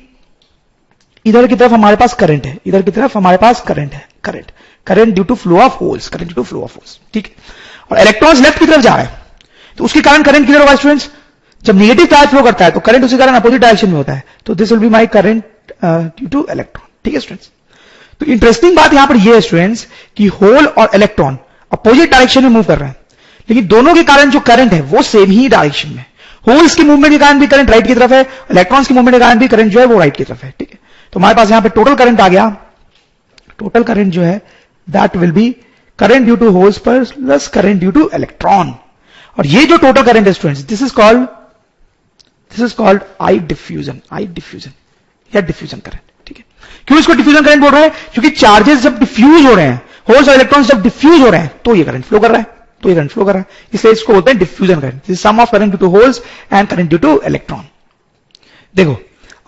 इधर की तरफ हमारे पास करंट है, इधर की तरफ हमारे पास करंट है, current due to flow of holes, ठीक है। और इलेक्ट्रॉन्स लेफ्ट की तरफ जा रहे हैं, तो उसके कारण करंट किधर होगा स्टूडेंट्स? जब नेगेटिव चार्ज फ्लो करता है तो करंट उसी कारण अपोजिट डायरेक्शन में होता है, तो this will be my current due to electron, ठीक है स्टूडेंट्स। तो इंटरेस्टिंग बात यहां पर यह है स्टूडेंट्स कि होल और इलेक्ट्रॉन अपोजिट डायरेक्शन में मूव कर रहे हैं, लेकिन दोनों के कारण जो करंट है वो सेम ही डायरेक्शन में। होल्स की मूवमेंट के कारण भी करंट राइट की तरफ है, इलेक्ट्रॉन्स की मूवमेंट के कारण भी करंट जो है वो राइट की तरफ है, ठीक है। तो हमारे पास यहां पे टोटल करंट आ गया, टोटल करंट जो है that will be current due to holes plus current due to electron. और ये जो टोटल करंट है students, this is called I diffusion या डिफ्यूजन करंट, ठीक है। क्यों इसको डिफ्यूजन करंट बोल रहे हैं? क्योंकि चार्जेस जब डिफ्यूज हो रहे हैं, होल्स और इलेक्ट्रॉन्स जब डिफ्यूज हो रहे हैं तो ये करंट फ्लो कर रहा है, इसलिए इसको बोलते हैं diffusion current. This is sum of current due to holes and current due to electron. देखो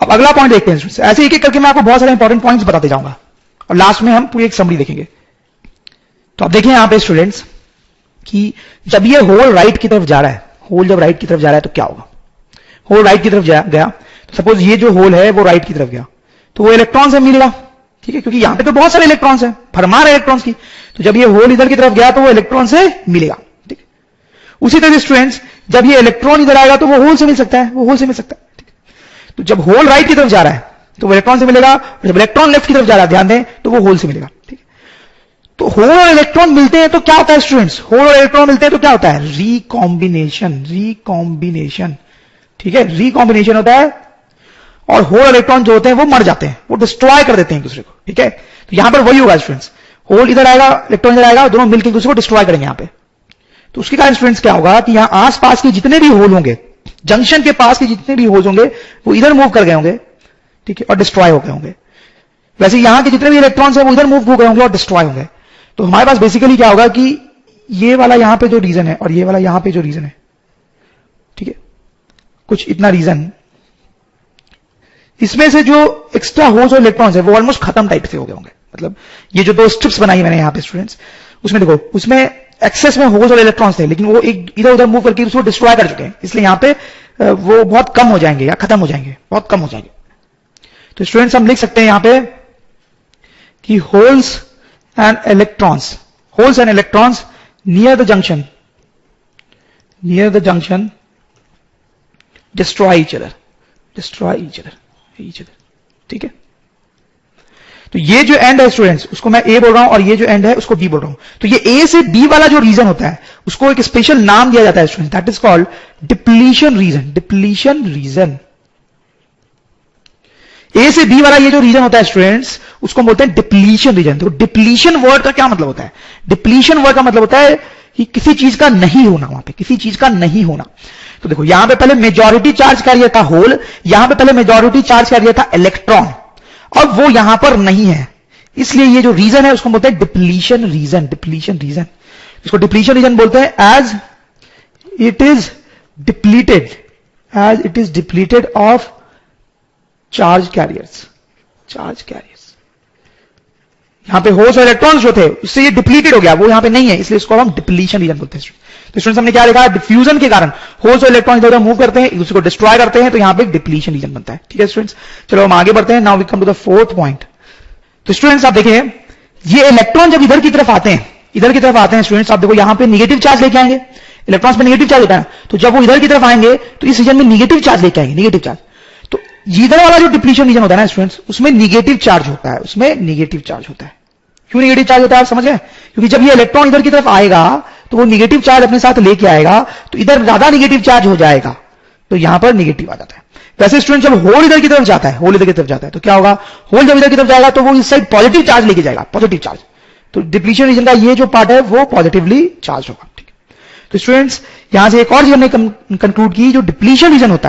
अब अगला पॉइंट देखते हैं स्टूडेंट्स। ऐसे एक एक करके मैं आपको बहुत सारे इंपॉर्टेंट पॉइंट्स बताते जाऊंगा और लास्ट में हम पूरी एक समरी देखेंगे। तो अब देखिए यहां पे स्टूडेंट्स कि जब ये होल राइट की तरफ जा रहा है, होल जब राइट की तरफ जा रहा है तो क्या होगा? होल राइट की तरफ गया तो सपोज ये जो होल है वो राइट की तरफ गया तो वो इलेक्ट्रॉन से मिलेगा, ठीक है, क्योंकि यहां पे तो बहुत सारे इलेक्ट्रॉन्स हैं, भरमार है इलेक्ट्रॉन्स की। तो जब ये होल इधर की तरफ गया तो वो इलेक्ट्रॉन से मिलेगा, ठीक है। उसी तरह स्टूडेंट्स जब ये इलेक्ट्रॉन इधर आएगा तो वो होल से मिल सकता है, ठीक है। तो जब होल राइट की तरफ जा रहा है तो वो इलेक्ट्रॉन से मिलेगा, और जब इलेक्ट्रॉन लेफ्ट की तरफ जा रहा है ध्यान दें तो वो होल से मिलेगा, ठीक है। तो होल और इलेक्ट्रॉन मिलते हैं तो क्या होता है स्टूडेंट्स? होल और इलेक्ट्रॉन मिलते हैं तो क्या होता है? रिकॉम्बिनेशन, ठीक है, रिकॉम्बिनेशन होता है। और होल और इलेक्ट्रॉन जो होते हैं वो मर जाते हैं, वो डिस्ट्रॉय कर देते हैं एक दूसरे को, ठीक है। तो यहां पर वही होगा स्टूडेंट्स, होल इधर आएगा, इलेक्ट्रॉन इधर आएगा, दोनों मिलकर एक दूसरे को डिस्ट्रॉय करेंगे यहां पे। तो उसके कारण स्टूडेंट्स क्या होगा कि यहां आसपास के जितने भी होल होंगे, जंक्शन के पास के जितने भी होल होंगे वो इधर मूव कर गए होंगे, ठीक है, और डिस्ट्रॉय हो गए होंगे। वैसे यहां के जितने भी इलेक्ट्रॉन्स हैं वो इधर मूव हो गए होंगे और डिस्ट्रॉय होंगे। तो हमारे पास बेसिकली क्या होगा कि ये वाला यहां पे जो रीजन है और ये वाला यहां पे जो रीजन है, ठीक है, कुछ इतना रीजन, इसमें से जो एक्स्ट्रा होल्स और इलेक्ट्रॉन्स है वो ऑलमोस्ट खत्म टाइप से हो गए होंगे। मतलब ये जो दो स्ट्रिप्स बनाई मैंने यहां पे स्टूडेंट्स, उसमें देखो उसमें एक्सेस में होल्स और इलेक्ट्रॉन्स थे, लेकिन वो एक इधर उधर मूव करके उसको डिस्ट्रॉय कर चुके हैं, इसलिए यहां पे वो बहुत कम हो जाएंगे या खत्म हो जाएंगे, बहुत कम हो जाएंगे। तो स्टूडेंट्स हम लिख सकते हैं यहां पे कि holes and electrons near the junction destroy each other ठीक है। तो ये जो एंड है स्टूडेंट्स, उसको मैं ए बोल रहा हूं और ये जो एंड है उसको बी बोल रहा हूं। तो ये ए से बी वाला जो रीजन होता है उसको एक स्पेशल नाम दिया जाता है students, that is called depletion region. A से बी वाला ये जो रीजन होता है स्टूडेंट्स, उसको बोलते हैं डिप्लीशन रीजन। तो डिप्लीशन वर्ड का क्या मतलब होता है? डिप्लीशन वर्ड का मतलब होता है कि किसी चीज का नहीं होना, वहां पे किसी चीज का नहीं होना। तो देखो यहां पे पहले मेजॉरिटी चार्ज कार्य था होल, यहां पे पहले मेजॉरिटी चार्ज कार्य था इलेक्ट्रॉन, और वो यहां पर नहीं है, इसलिए ये जो रीजन है उसको बोलते हैं डिप्लीशन रीजन। इसको डिप्लीशन रीजन बोलते हैं as it is depleted of charge carriers. यहां पे होल्स और इलेक्ट्रॉन्स जो थे उससे ये डिप्लीटेड हो गया, वो यहां पे नहीं है, इसलिए इसको हम डिप्लीशन रीजन बोलते हैं। तो स्टूडेंट्स हमने क्या देखा? डिफ्यूजन के कारण होल्स और इलेक्ट्रॉन इधर मूव करते हैं, एक दूसरे को डिस्ट्रॉय करते हैं, तो यहां पे डिप्लीशन रीजन बनता है। ठीक है स्टूडेंट्स, चलो हम आगे बढ़ते हैं। Now we come to the fourth point. तो स्टूडेंट्स आप देखिए, ये इलेक्ट्रॉन जब इधर की तरफ आते हैं स्टूडेंट्स, आप देखो यहां पे निगेटिव चार्ज लेके आएंगे, इलेक्ट्रॉन्स पे निगेटिव चार्ज होता है, तो जब वो इधर की तरफ आएंगे तो इस रीजन में निगेटिव चार्ज लेके आएंगे, निगेटिव चार्ज। तो इधर वाला जो डिप्लीशन रीजन होता है ना स्टूडेंट्स, उसमें निगेटिव चार्ज होता है, क्यों निगेटिव चार्ज होता है आप समझ रहे हैं? क्योंकि जब ये इलेक्ट्रॉन इधर की तरफ आएगा तो वो निगेटिव चार्ज अपने साथ लेके आएगा, तो इधर ज्यादा निगेटिव चार्ज हो जाएगा, तो यहां पर निगेटिव आ जाता है। वैसे स्टूडेंट जब होल इधर की तरफ जाता है, तो क्या होगा? होल जब इधर की तरफ जाएगा तो वो इस साइड पॉजिटिव चार्ज लेके जाएगा, पॉजिटिव चार्ज। तो डिप्लीशन रीजन का ये जो पार्ट है वो पॉजिटिवली चार्ज होगा। ठीक है, तो स्टूडेंट्स यहां से एक और चीज हमने कंक्लूड की, जो डिप्लीशन रीजन होता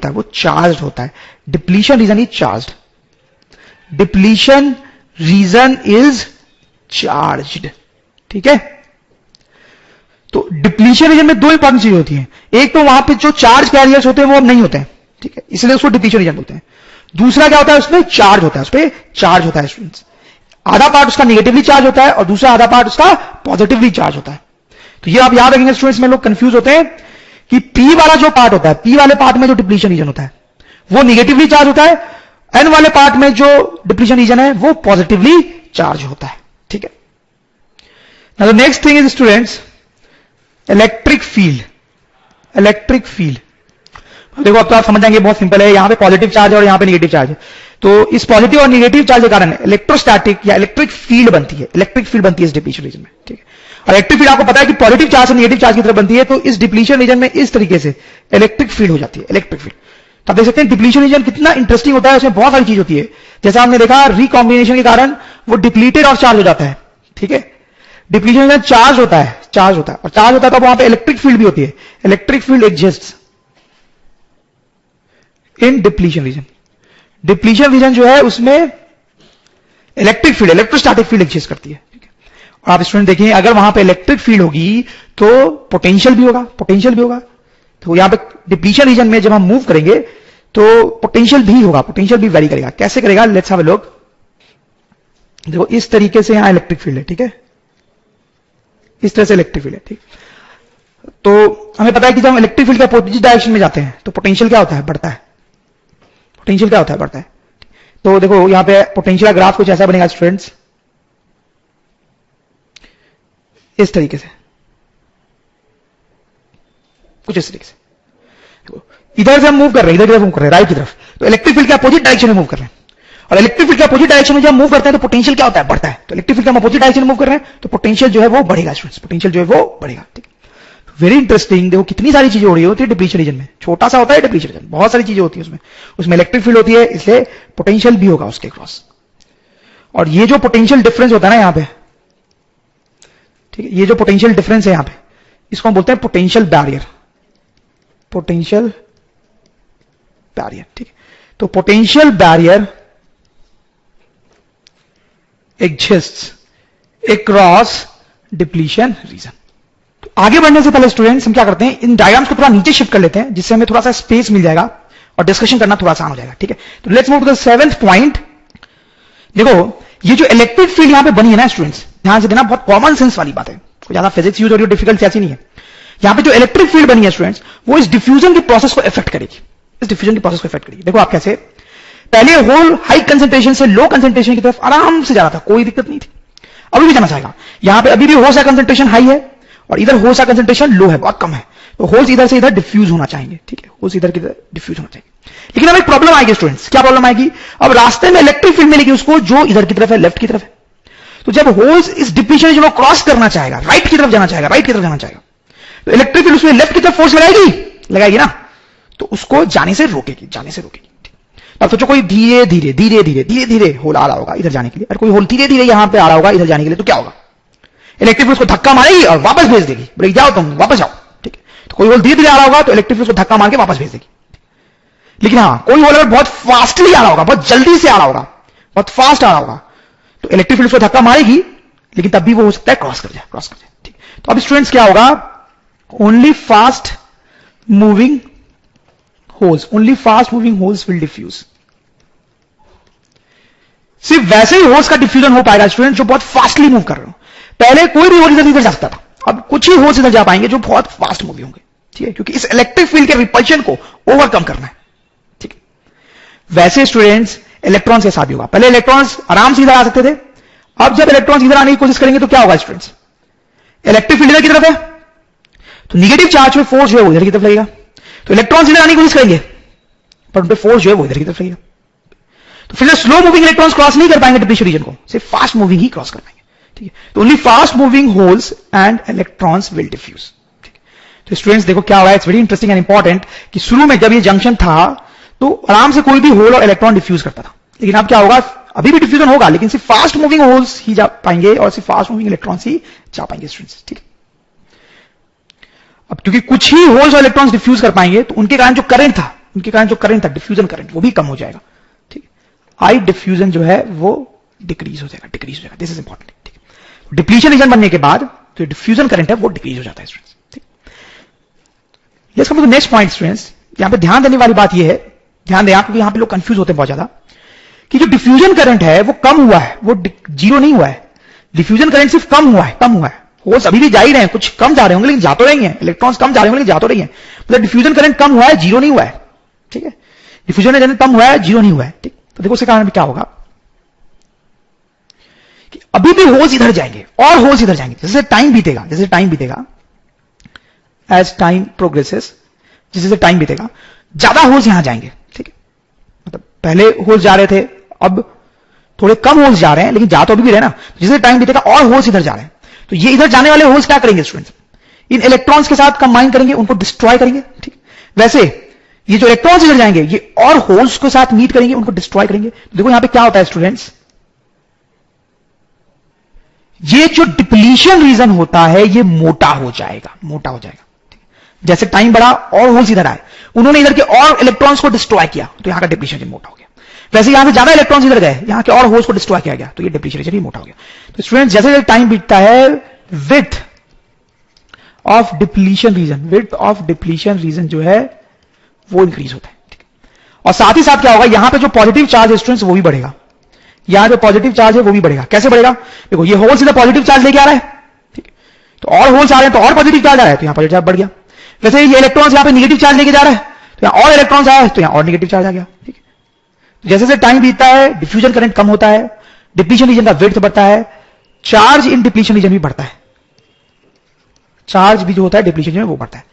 है वो चार्ज होता है। Depletion region is charge, depletion region is charged. ठीक है, तो डिप्लीशन रीजन में दो इंपॉर्टेंट चीजें होती हैं, एक तो वहां पे जो चार्ज कैरियर्स होते हैं वो अब नहीं होते हैं, ठीक है, इसलिए उसको डिप्लीशन रीजन बोलते हैं। दूसरा क्या होता है? उसमें चार्ज होता है, स्टूडेंट्स। आधा पार्ट उसका निगेटिवली चार्ज होता है और दूसरा आधा पार्ट उसका पॉजिटिवली चार्ज होता है। तो ये आप याद रखेंगे स्टूडेंट्स, में लोग कंफ्यूज होते हैं कि पी वाला जो पार्ट होता है, पी वाले पार्ट में जो डिप्लीशन रीजन होता है वो निगेटिवली चार्ज होता है, एन वाले पार्ट में जो डिप्लीशन रीजन है वो पॉजिटिवली चार्ज होता है। ठीक है, now the next thing is students electric field. देखो अब तो आप समझ जाएंगे, बहुत सिंपल है। यहां पे पॉजिटिव चार्ज है और यहां पे नेगेटिव चार्ज है, तो इस पॉजिटिव और नेगेटिव चार्ज के कारण इलेक्ट्रोस्टैटिक या इलेक्ट्रिक फील्ड बनती है, इस डिप्लीशन रीजन में। ठीक है, और इलेक्ट्रिक फील्ड आपको पता है कि पॉजिटिव चार्ज से नेगेटिव चार्ज की तरफ बनती है, तो इस डिप्लीशन रीजन में इस तरीके से इलेक्ट्रिक फील्ड हो जाती है, इलेक्ट्रिक फील्ड। तो आप देख सकते हैं डिप्लीशन रीजन कितना इंटरेस्टिंग होता है, उसमें बहुत सारी चीज होती है। जैसा हमने देखा रिकॉम्बिनेशन के कारण वो डिप्लीटेड और चार्ज हो जाता है। ठीक है, डिप्लीशन रीजन चार्ज होता है और चार्ज होता है तो वहां पे इलेक्ट्रिक फील्ड भी होती है। इलेक्ट्रिक फील्ड एग्जिस्ट्स इन डिप्लीशन रीजन जो है उसमें electric field, electrostatic field exist करती है। ठीक है, और आप स्टूडेंट देखिए, अगर वहां पे इलेक्ट्रिक फील्ड होगी तो पोटेंशियल भी होगा। तो यहां पे डिप्लीशन रीजन में जब हम मूव करेंगे तो पोटेंशियल भी वेरी करेगा। कैसे करेगा? Let's have a look. देखो इस तरीके से यहां इलेक्ट्रिक फील्ड है, ठीक है, इस तरह से इलेक्ट्रिक फील्ड है। ठीक, तो हमें पता है कि जब हम इलेक्ट्रिक फील्ड के अपोजिट डायरेक्शन में जाते हैं तो पोटेंशियल क्या होता है? बढ़ता है। तो देखो यहां पे पोटेंशियल का ग्राफ कुछ ऐसा बनेगा स्टूडेंट्स, इस तरीके से, कुछ इस तरीके से। इधर से हम मूव कर रहे हैं, राइट की तरफ, तो इलेक्ट्रिक फील्ड के अपोजिट डायरेक्शन में मूव कर रहे हैं, और इलेक्ट्रिक फील्ड के अपोजिट डायरेक्शन में जब मूव करते हैं तो पोटेंशियल क्या होता है? बढ़ता है। तो इलेक्ट्रिक फील्ड के हम अपोजिट डायरेक्शन में मूव कर रहे हैं तो पोटेंशियल जो है वो बढ़ेगा स्टूडेंट्स, ठीक है, वेरी इंटरेस्टिंग। देखो कितनी सारी चीजें हो रही होती है डिप्लीशन रीजन में, छोटा सा होता है डिप्लीशन रीजन, बहुत सारी चीजें होती है उसमें इलेक्ट्रिक फील्ड होती है, इसलिए पोटेंशियल भी होगा उसके क्रॉस। और ये जो पोटेंशियल डिफरेंस होता है ना यहां पे, ठीक है, ये जो पोटेंशियल डिफरेंस है यहां पे, इसको हम बोलते हैं पोटेंशियल बैरियर। ठीक है, तो potential barrier exists across depletion region. तो आगे बढ़ने से पहले स्टूडेंट्स हम क्या करते हैं, इन डायग्राम्स को थोड़ा नीचे शिफ्ट कर लेते हैं, जिससे हमें थोड़ा सा स्पेस मिल जाएगा और डिस्कशन करना थोड़ा आसान हो जाएगा। ठीक है, तो let's move to the seventh point. देखो ये जो इलेक्ट्रिक फील्ड यहां पे बनी है ना स्टूडेंट्स, ध्यान से देना, बहुत कॉमन सेंस वाली बात है, कोई ज्यादा फिजिक्स यूज हो रही है, डिफिकल्ट ऐसी नहीं है। यहां पे जो इलेक्ट्रिक फील्ड बनी है स्टूडेंट्स, वो इस डिफ्यूजन के प्रोसेस को इफेक्ट करेगी, देखो आप कैसे, पहले होल हाई कंसेंट्रेशन से लो कंसेंट्रेशन की तरफ आराम से जा रहा था, कोई दिक्कत नहीं थी, अभी भी जाना चाहेगा। यहां पे अभी भी होल्स का कंसेंट्रेशन हाई है और इधर होल्स का कंसेंट्रेशन लो है, बहुत कम है, तो होल्स इधर से इधर डिफ्यूज होना चाहिए, ठीक है, होल्स इधर की तरफ डिफ्यूज होना चाहिए। लेकिन अब एक प्रॉब्लम आएगी स्टूडेंट्स, क्या प्रॉब्लम आएगी? अब रास्ते में इलेक्ट्रिक फील्ड मिलेगी उसको जो इधर की तरफ है, लेफ्ट की तरफ है। तो जब होल्स इस डिप्लीशन रीजन को क्रॉस करना चाहेगा, राइट की तरफ जाना चाहेगा, राइट की तरफ जाना चाहेगा, तो इलेक्ट्रिक फील्ड उसमें लेफ्ट की तरफ फोर्स लगाएगी ना, तो उसको जाने से रोकेगी, जाने से रोकेगी। अब सोचो कोई धीरे धीरे धीरे धीरे धीरे धीरे होल आ रहा होगा इधर जाने के लिए, और कोई होल धीरे धीरे यहां पे आ रहा होगा इधर जाने के लिए, तो क्या होगा? इलेक्ट्रिक फील्ड उसको धक्का मारेगी और वापस भेज देगी, बोलेगी जाओ तुम वापस जाओ, ठीक है। तो कोई होल धीरे धीरे आ रहा होगा तो इलेक्ट्रिक फील्ड उसको धक्का मार के वापस भेज देगी। लेकिन हाँ, कोई होल अगर बहुत फास्टली आ रहा होगा, बहुत जल्दी से आ रहा होगा, बहुत फास्ट आ रहा होगा, तो इलेक्ट्रिक फील्ड उसको धक्का मारेगी, लेकिन तब भी वो हो सकता है क्रॉस कर जाए, क्रॉस कर जाए, ठीक। तो अब स्टूडेंट्स क्या होगा? Only fast moving holes, only fast moving holes will diffuse. सिर्फ वैसे ही होल्स का डिफ्यूजन हो पाएगा स्टूडेंट जो बहुत फास्टली मूव कर रहे हो। पहले कोई भी होल इधर इधर जा सकता था, अब कुछ ही होल्स इधर जा पाएंगे जो बहुत फास्ट मूव होंगे, ठीक है, क्योंकि इस इलेक्ट्रिक फील्ड के रिपल्शन को ओवरकम करना है, ठीक है। वैसे स्टूडेंट्स इलेक्ट्रॉन्स के साथ भी होगा, पहले इलेक्ट्रॉन्स आराम से इधर आ सकते थे, अब जब इलेक्ट्रॉन्स इधर आने की कोशिश करेंगे तो क्या होगा स्टूडेंट्स? इलेक्ट्रिक फील्ड इधर की तरफ है, तो निगेटिव चार्ज में फोर्स जो है वो इधर की तरफ लगेगा, तो इलेक्ट्रॉन्स इधर आने की कोशिश करेंगे पर उन पे फोर्स जो है वो इधर की तरफ लगेगा। तो फिर स्लो मूविंग इलेक्ट्रॉन्स क्रॉस नहीं कर पाएंगे डिप्लीशन रीजन को, सिर्फ फास्ट मूविंग ही क्रॉस कर पाएंगे, ठीक है। तो only fast moving holes and electrons will diffuse, ठीक है। तो स्टूडेंट्स देखो क्या हुआ है, it's very interesting and important कि शुरू में जब ये जंक्शन था तो आराम से कोई भी होल और इलेक्ट्रॉन डिफ्यूज करता था, लेकिन अब क्या होगा? अभी भी डिफ्यूजन होगा लेकिन सिर्फ फास्ट मूविंग होल्स ही जा पाएंगे और सिर्फ फास्ट मूविंग इलेक्ट्रॉन्स ही जा पाएंगे स्टूडेंट्स, ठीक है। अब क्योंकि कुछ ही होल्स और इलेक्ट्रॉन्स डिफ्यूज कर पाएंगे तो उनके कारण जो करंट था डिफ्यूजन करंट वो भी कम हो जाएगा, ठीक है। आई डिफ्यूजन जो है वो डिक्रीज हो जाएगा, दिस इज इंपॉर्टेंट, ठीक है। डिप्लीशन रीजन बनने के बाद जो डिफ्यूजन करंट है वो डिक्रीज हो जाता है स्टूडेंट्स, ठीक। Let's come to the next point students. यहां पे ध्यान देने वाली बात ये है, ध्यान दें आप, क्योंकि यहां पे लोग कंफ्यूज होते हैं बहुत ज्यादा, कि जो डिफ्यूजन करंट है वो कम हुआ है, वो जीरो नहीं हुआ है। डिफ्यूजन करंट सिर्फ कम हुआ है, होल्स अभी भी जा ही रहे हैं, कुछ कम जा रहे होंगे लेकिन जा तो रही हैं, इलेक्ट्रॉन्स कम जा रहे होंगे लेकिन जा तो रही हैं, मतलब डिफ्यूजन करंट कम हुआ है, जीरो नहीं हुआ है, ठीक है। डिफ्यूजन करंट कम हुआ है, जीरो नहीं हुआ है, ठीक। तो देखो उसके कारण क्या होगा कि अभी भी होल्स इधर जाएंगे और होल्स इधर जाएंगे, जैसे टाइम बीतेगा, एज टाइम प्रोग्रेसेस, जैसे टाइम बीतेगा ज्यादा होल्स यहां जाएंगे, ठीक है। मतलब पहले होल्स जा रहे थे, अब थोड़े कम होल्स जा रहे हैं लेकिन जा तो अभी भी रहे ना, जैसे टाइम बीतेगा और होल्स इधर जा रहे हैं, तो ये इधर जाने वाले होल्स क्या करेंगे स्टूडेंट्स? इन इलेक्ट्रॉन्स के साथ कंबाइन करेंगे, उनको डिस्ट्रॉय करेंगे, ठीक। वैसे ये जो इलेक्ट्रॉन्स इधर जाएंगे ये और होल्स के साथ मीट करेंगे, उनको डिस्ट्रॉय करेंगे। तो देखो यहां पे क्या होता है स्टूडेंट्स, ये जो डिप्लीशन रीजन होता है ये मोटा हो जाएगा, ठीक? जैसे टाइम बढ़ा और होल्स इधर आए, उन्होंने इधर के और इलेक्ट्रॉन्स को डिस्ट्रॉय किया तो यहां का डिप्लीशन रीजन मोटा हो गया। वैसे यहां से ज्यादा इलेक्ट्रॉन्स इधर गए, यहां के और होल्स को डिस्ट्रॉय किया गया तो ये डिप्लीशन रीजन भी मोटा हो गया। तो स्टूडेंट्स जैसे टाइम बीतता है विड्थ ऑफ डिप्लीशन रीजन जो है वो इंक्रीज होता है, ठीक। और साथ ही साथ क्या होगा, यहां पे जो पॉजिटिव चार्ज है स्टूडेंट्स वो भी बढ़ेगा, यहां जो पॉजिटिव चार्ज है वो भी बढ़ेगा। कैसे बढ़ेगा? देखो ये होल्स इधर पॉजिटिव चार्ज लेके आ रहा है, ठीक, तो और होल्स आ रहे हैं तो और पॉजिटिव चार्ज आ रहा है तो यहां पॉजिटिव चार्ज बढ़ गया। वैसे ये इलेक्ट्रॉन्स यहां पे नेगेटिव चार्ज लेके जा रहा है तो यहां और इलेक्ट्रॉन्स आया तो यहां और नेगेटिव चार्ज आ गया, ठीक। जैसे जैसे टाइम बीतता है डिफ्यूजन करंट कम होता है, डिप्लीशन रीजन का विड्थ बढ़ता है, चार्ज इन डिप्लीशन रीजन भी बढ़ता है, चार्ज भी जो होता है डिप्लीशन रीजन में वो बढ़ता है।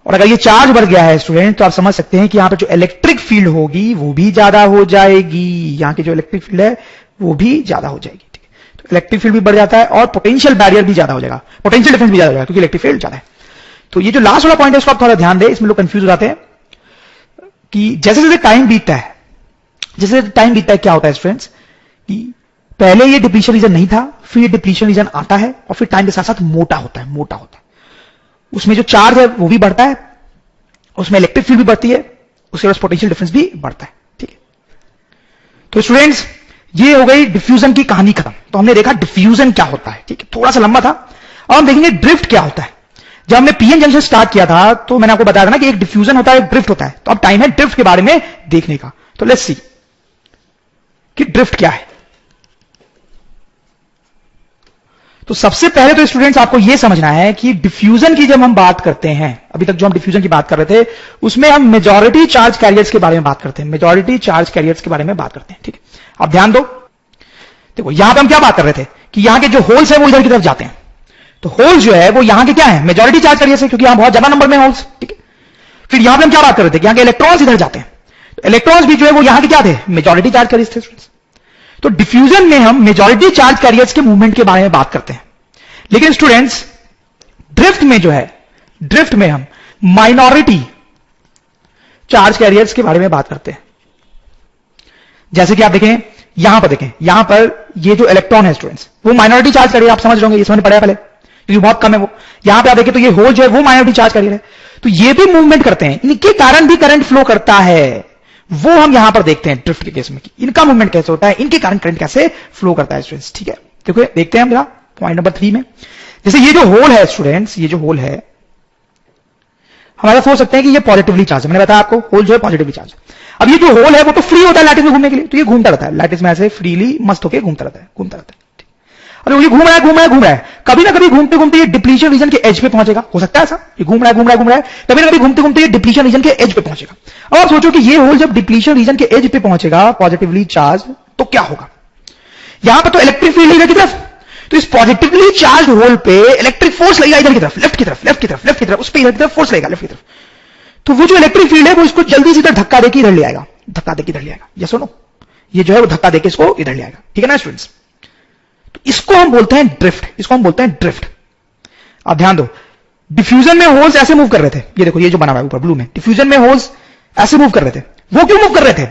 और अगर ये चार्ज बढ़ गया है स्टूडेंट तो आप समझ सकते हैं कि यहां पे जो इलेक्ट्रिक फील्ड होगी वो भी ज्यादा हो जाएगी, यहां की जो इलेक्ट्रिक फील्ड है वो भी ज्यादा हो जाएगी, ठीक है। तो इलेक्ट्रिक फील्ड भी बढ़ जाता है और पोटेंशियल बैरियर भी ज्यादा हो जाएगा, पोटेंशियल डिफरेंस भी ज्यादा हो जाएगा क्योंकि इलेक्ट्रिक फील्ड ज्यादा है। तो ये जो लास्ट वाला पॉइंट है इसको आप थोड़ा ध्यान दें, इसमें लोग कंफ्यूज हो जाते हैं कि जैसे जैसे टाइम बीतता है क्या होता है स्टूडेंट्स कि पहले ये डिप्लीशन रीजन नहीं था, फिर डिप्लीशन रीजन आता है और फिर टाइम के साथ साथ मोटा होता है, उसमें जो चार्ज है वो भी बढ़ता है, उसमें इलेक्ट्रिक फील्ड भी बढ़ती है, उसके बाद पोटेंशियल डिफरेंस भी बढ़ता है, ठीक है। तो स्टूडेंट्स ये हो गई डिफ्यूजन की कहानी खत्म। तो हमने देखा डिफ्यूजन क्या होता है, ठीक है, थोड़ा सा लंबा था। अब हम देखेंगे ड्रिफ्ट क्या होता है। जब हमने पीएन जंक्शन स्टार्ट किया था तो मैंने आपको बताया था ना कि एक डिफ्यूजन होता है, एक ड्रिफ्ट होता है। तो अब टाइम है ड्रिफ्ट के बारे में देखने का। तो लेट्स सी कि ड्रिफ्ट क्या है। तो सबसे पहले तो स्टूडेंट्स आपको यह समझना है कि डिफ्यूजन की जब हम बात करते हैं, अभी तक जो हम डिफ्यूजन की बात कर रहे थे उसमें हम मेजॉरिटी चार्ज कैरियर्स के बारे में बात करते हैं, मेजॉरिटी चार्ज कैरियर्स के बारे में बात करते हैं। ठीक है, आप ध्यान दो, देखो यहां पे हम क्या बात कर रहे थे कि यहां के जो होल्स है वो इधर की तरफ जाते हैं, तो होल्स जो है वो यहां के क्या है, मेजॉरिटी चार्ज कैरियर्स है, क्योंकि यहां बहुत ज्यादा नंबर में होल्स। ठीक है, फिर यहां पे हम क्या बात कर रहे थे कि यहां के इलेक्ट्रॉन्स इधर जाते हैं, तो इलेक्ट्रॉन्स भी जो है वो यहां के क्या थे, मेजॉरिटी चार्ज कैरियर्स थे स्टूडेंट्स। तो डिफ्यूजन में हम मेजॉरिटी चार्ज कैरियर्स के मूवमेंट के बारे में बात करते हैं, लेकिन स्टूडेंट्स ड्रिफ्ट में जो है, ड्रिफ्ट में हम माइनॉरिटी चार्ज कैरियर्स के बारे में बात करते हैं। जैसे कि आप देखें, यहां पर देखें, यहां पर ये जो इलेक्ट्रॉन है स्टूडेंट्स वो माइनॉरिटी चार्ज कैरियर, आप समझ रहे होंगे, इसमें पढ़ा पहले क्योंकि बहुत कम है वो। यहां पे आप देखें तो ये होल जो है वो माइनॉरिटी चार्ज कैरियर है, तो ये भी मूवमेंट करते हैं, इनके कारण भी करंट फ्लो करता है, वो हम यहां पर देखते हैं ड्रिफ्ट के केस में कि इनका मूवमेंट कैसे होता है, इनके कारण करंट कैसे फ्लो करता है स्टूडेंट्स। ठीक है, देखो देखते हैं हम जरा पॉइंट नंबर 3 में। जैसे ये जो होल है स्टूडेंट्स, ये जो होल है हमारा सोच सकते हैं कि ये पॉजिटिवली चार्ज है, मैंने बताया आपको होल जो है पॉजिटिवली चार्ज। अब ये जो होल है वो तो फ्री होता है लैटिस में घूमने के लिए, तो ये घूमता रहता है लैटिस में, ऐसे फ्रीली मस्त होकर घूमता रहता है, घूमता रहता है। अरे ये घूम रहा है घूम रहा है घूम रहा है, कभी ना कभी घूमते घूमते ये डिप्लीशन रीजन के एज पे पहुंचेगा, हो सकता है ऐसा, ये घूम रहा है घूम रहा है घूम रहा है, कभी ना कभी घूमते घूमते ये डिप्लीशन रीजन के एज पे पहुंचेगा। अब आप सोचो कि ये होल जब डिप्लीशन रीजन के एज पे पहुंचेगा पॉजिटिवली चार्ज, तो क्या होगा, यहां पर तो इलेक्ट्रिक फील्ड इधर की तरफ, तो इस पॉजिटिवली चार्ज होल पे इलेक्ट्रिक फोर्स लगेगा इधर की तरफ, लेफ्ट की तरफ, लेफ्ट की तरफ, लेफ्ट की तरफ, उस पे इधर की तरफ फोर्स लगेगा लेफ्ट की तरफ, तो वो जो इलेक्ट्रिक फील्ड है वो इसको जल्दी से इधर धक्का देके इधर ले आएगा, धक्का देके इधर ले आएगा, यस और नो, ये जो है वो धक्का देके इसको इधर ले आएगा। ठीक है ना स्टूडेंट्स, तो इसको हम बोलते हैं ड्रिफ्ट, इसको हम बोलते हैं ड्रिफ्ट। आप ध्यान दो, डिफ्यूजन में होल्स ऐसे मूव कर रहे थे, ये देखो ये जो बना हुआ है ऊपर ब्लू में, डिफ्यूजन में होल्स ऐसे मूव कर रहे थे, वो क्यों मूव कर रहे थे,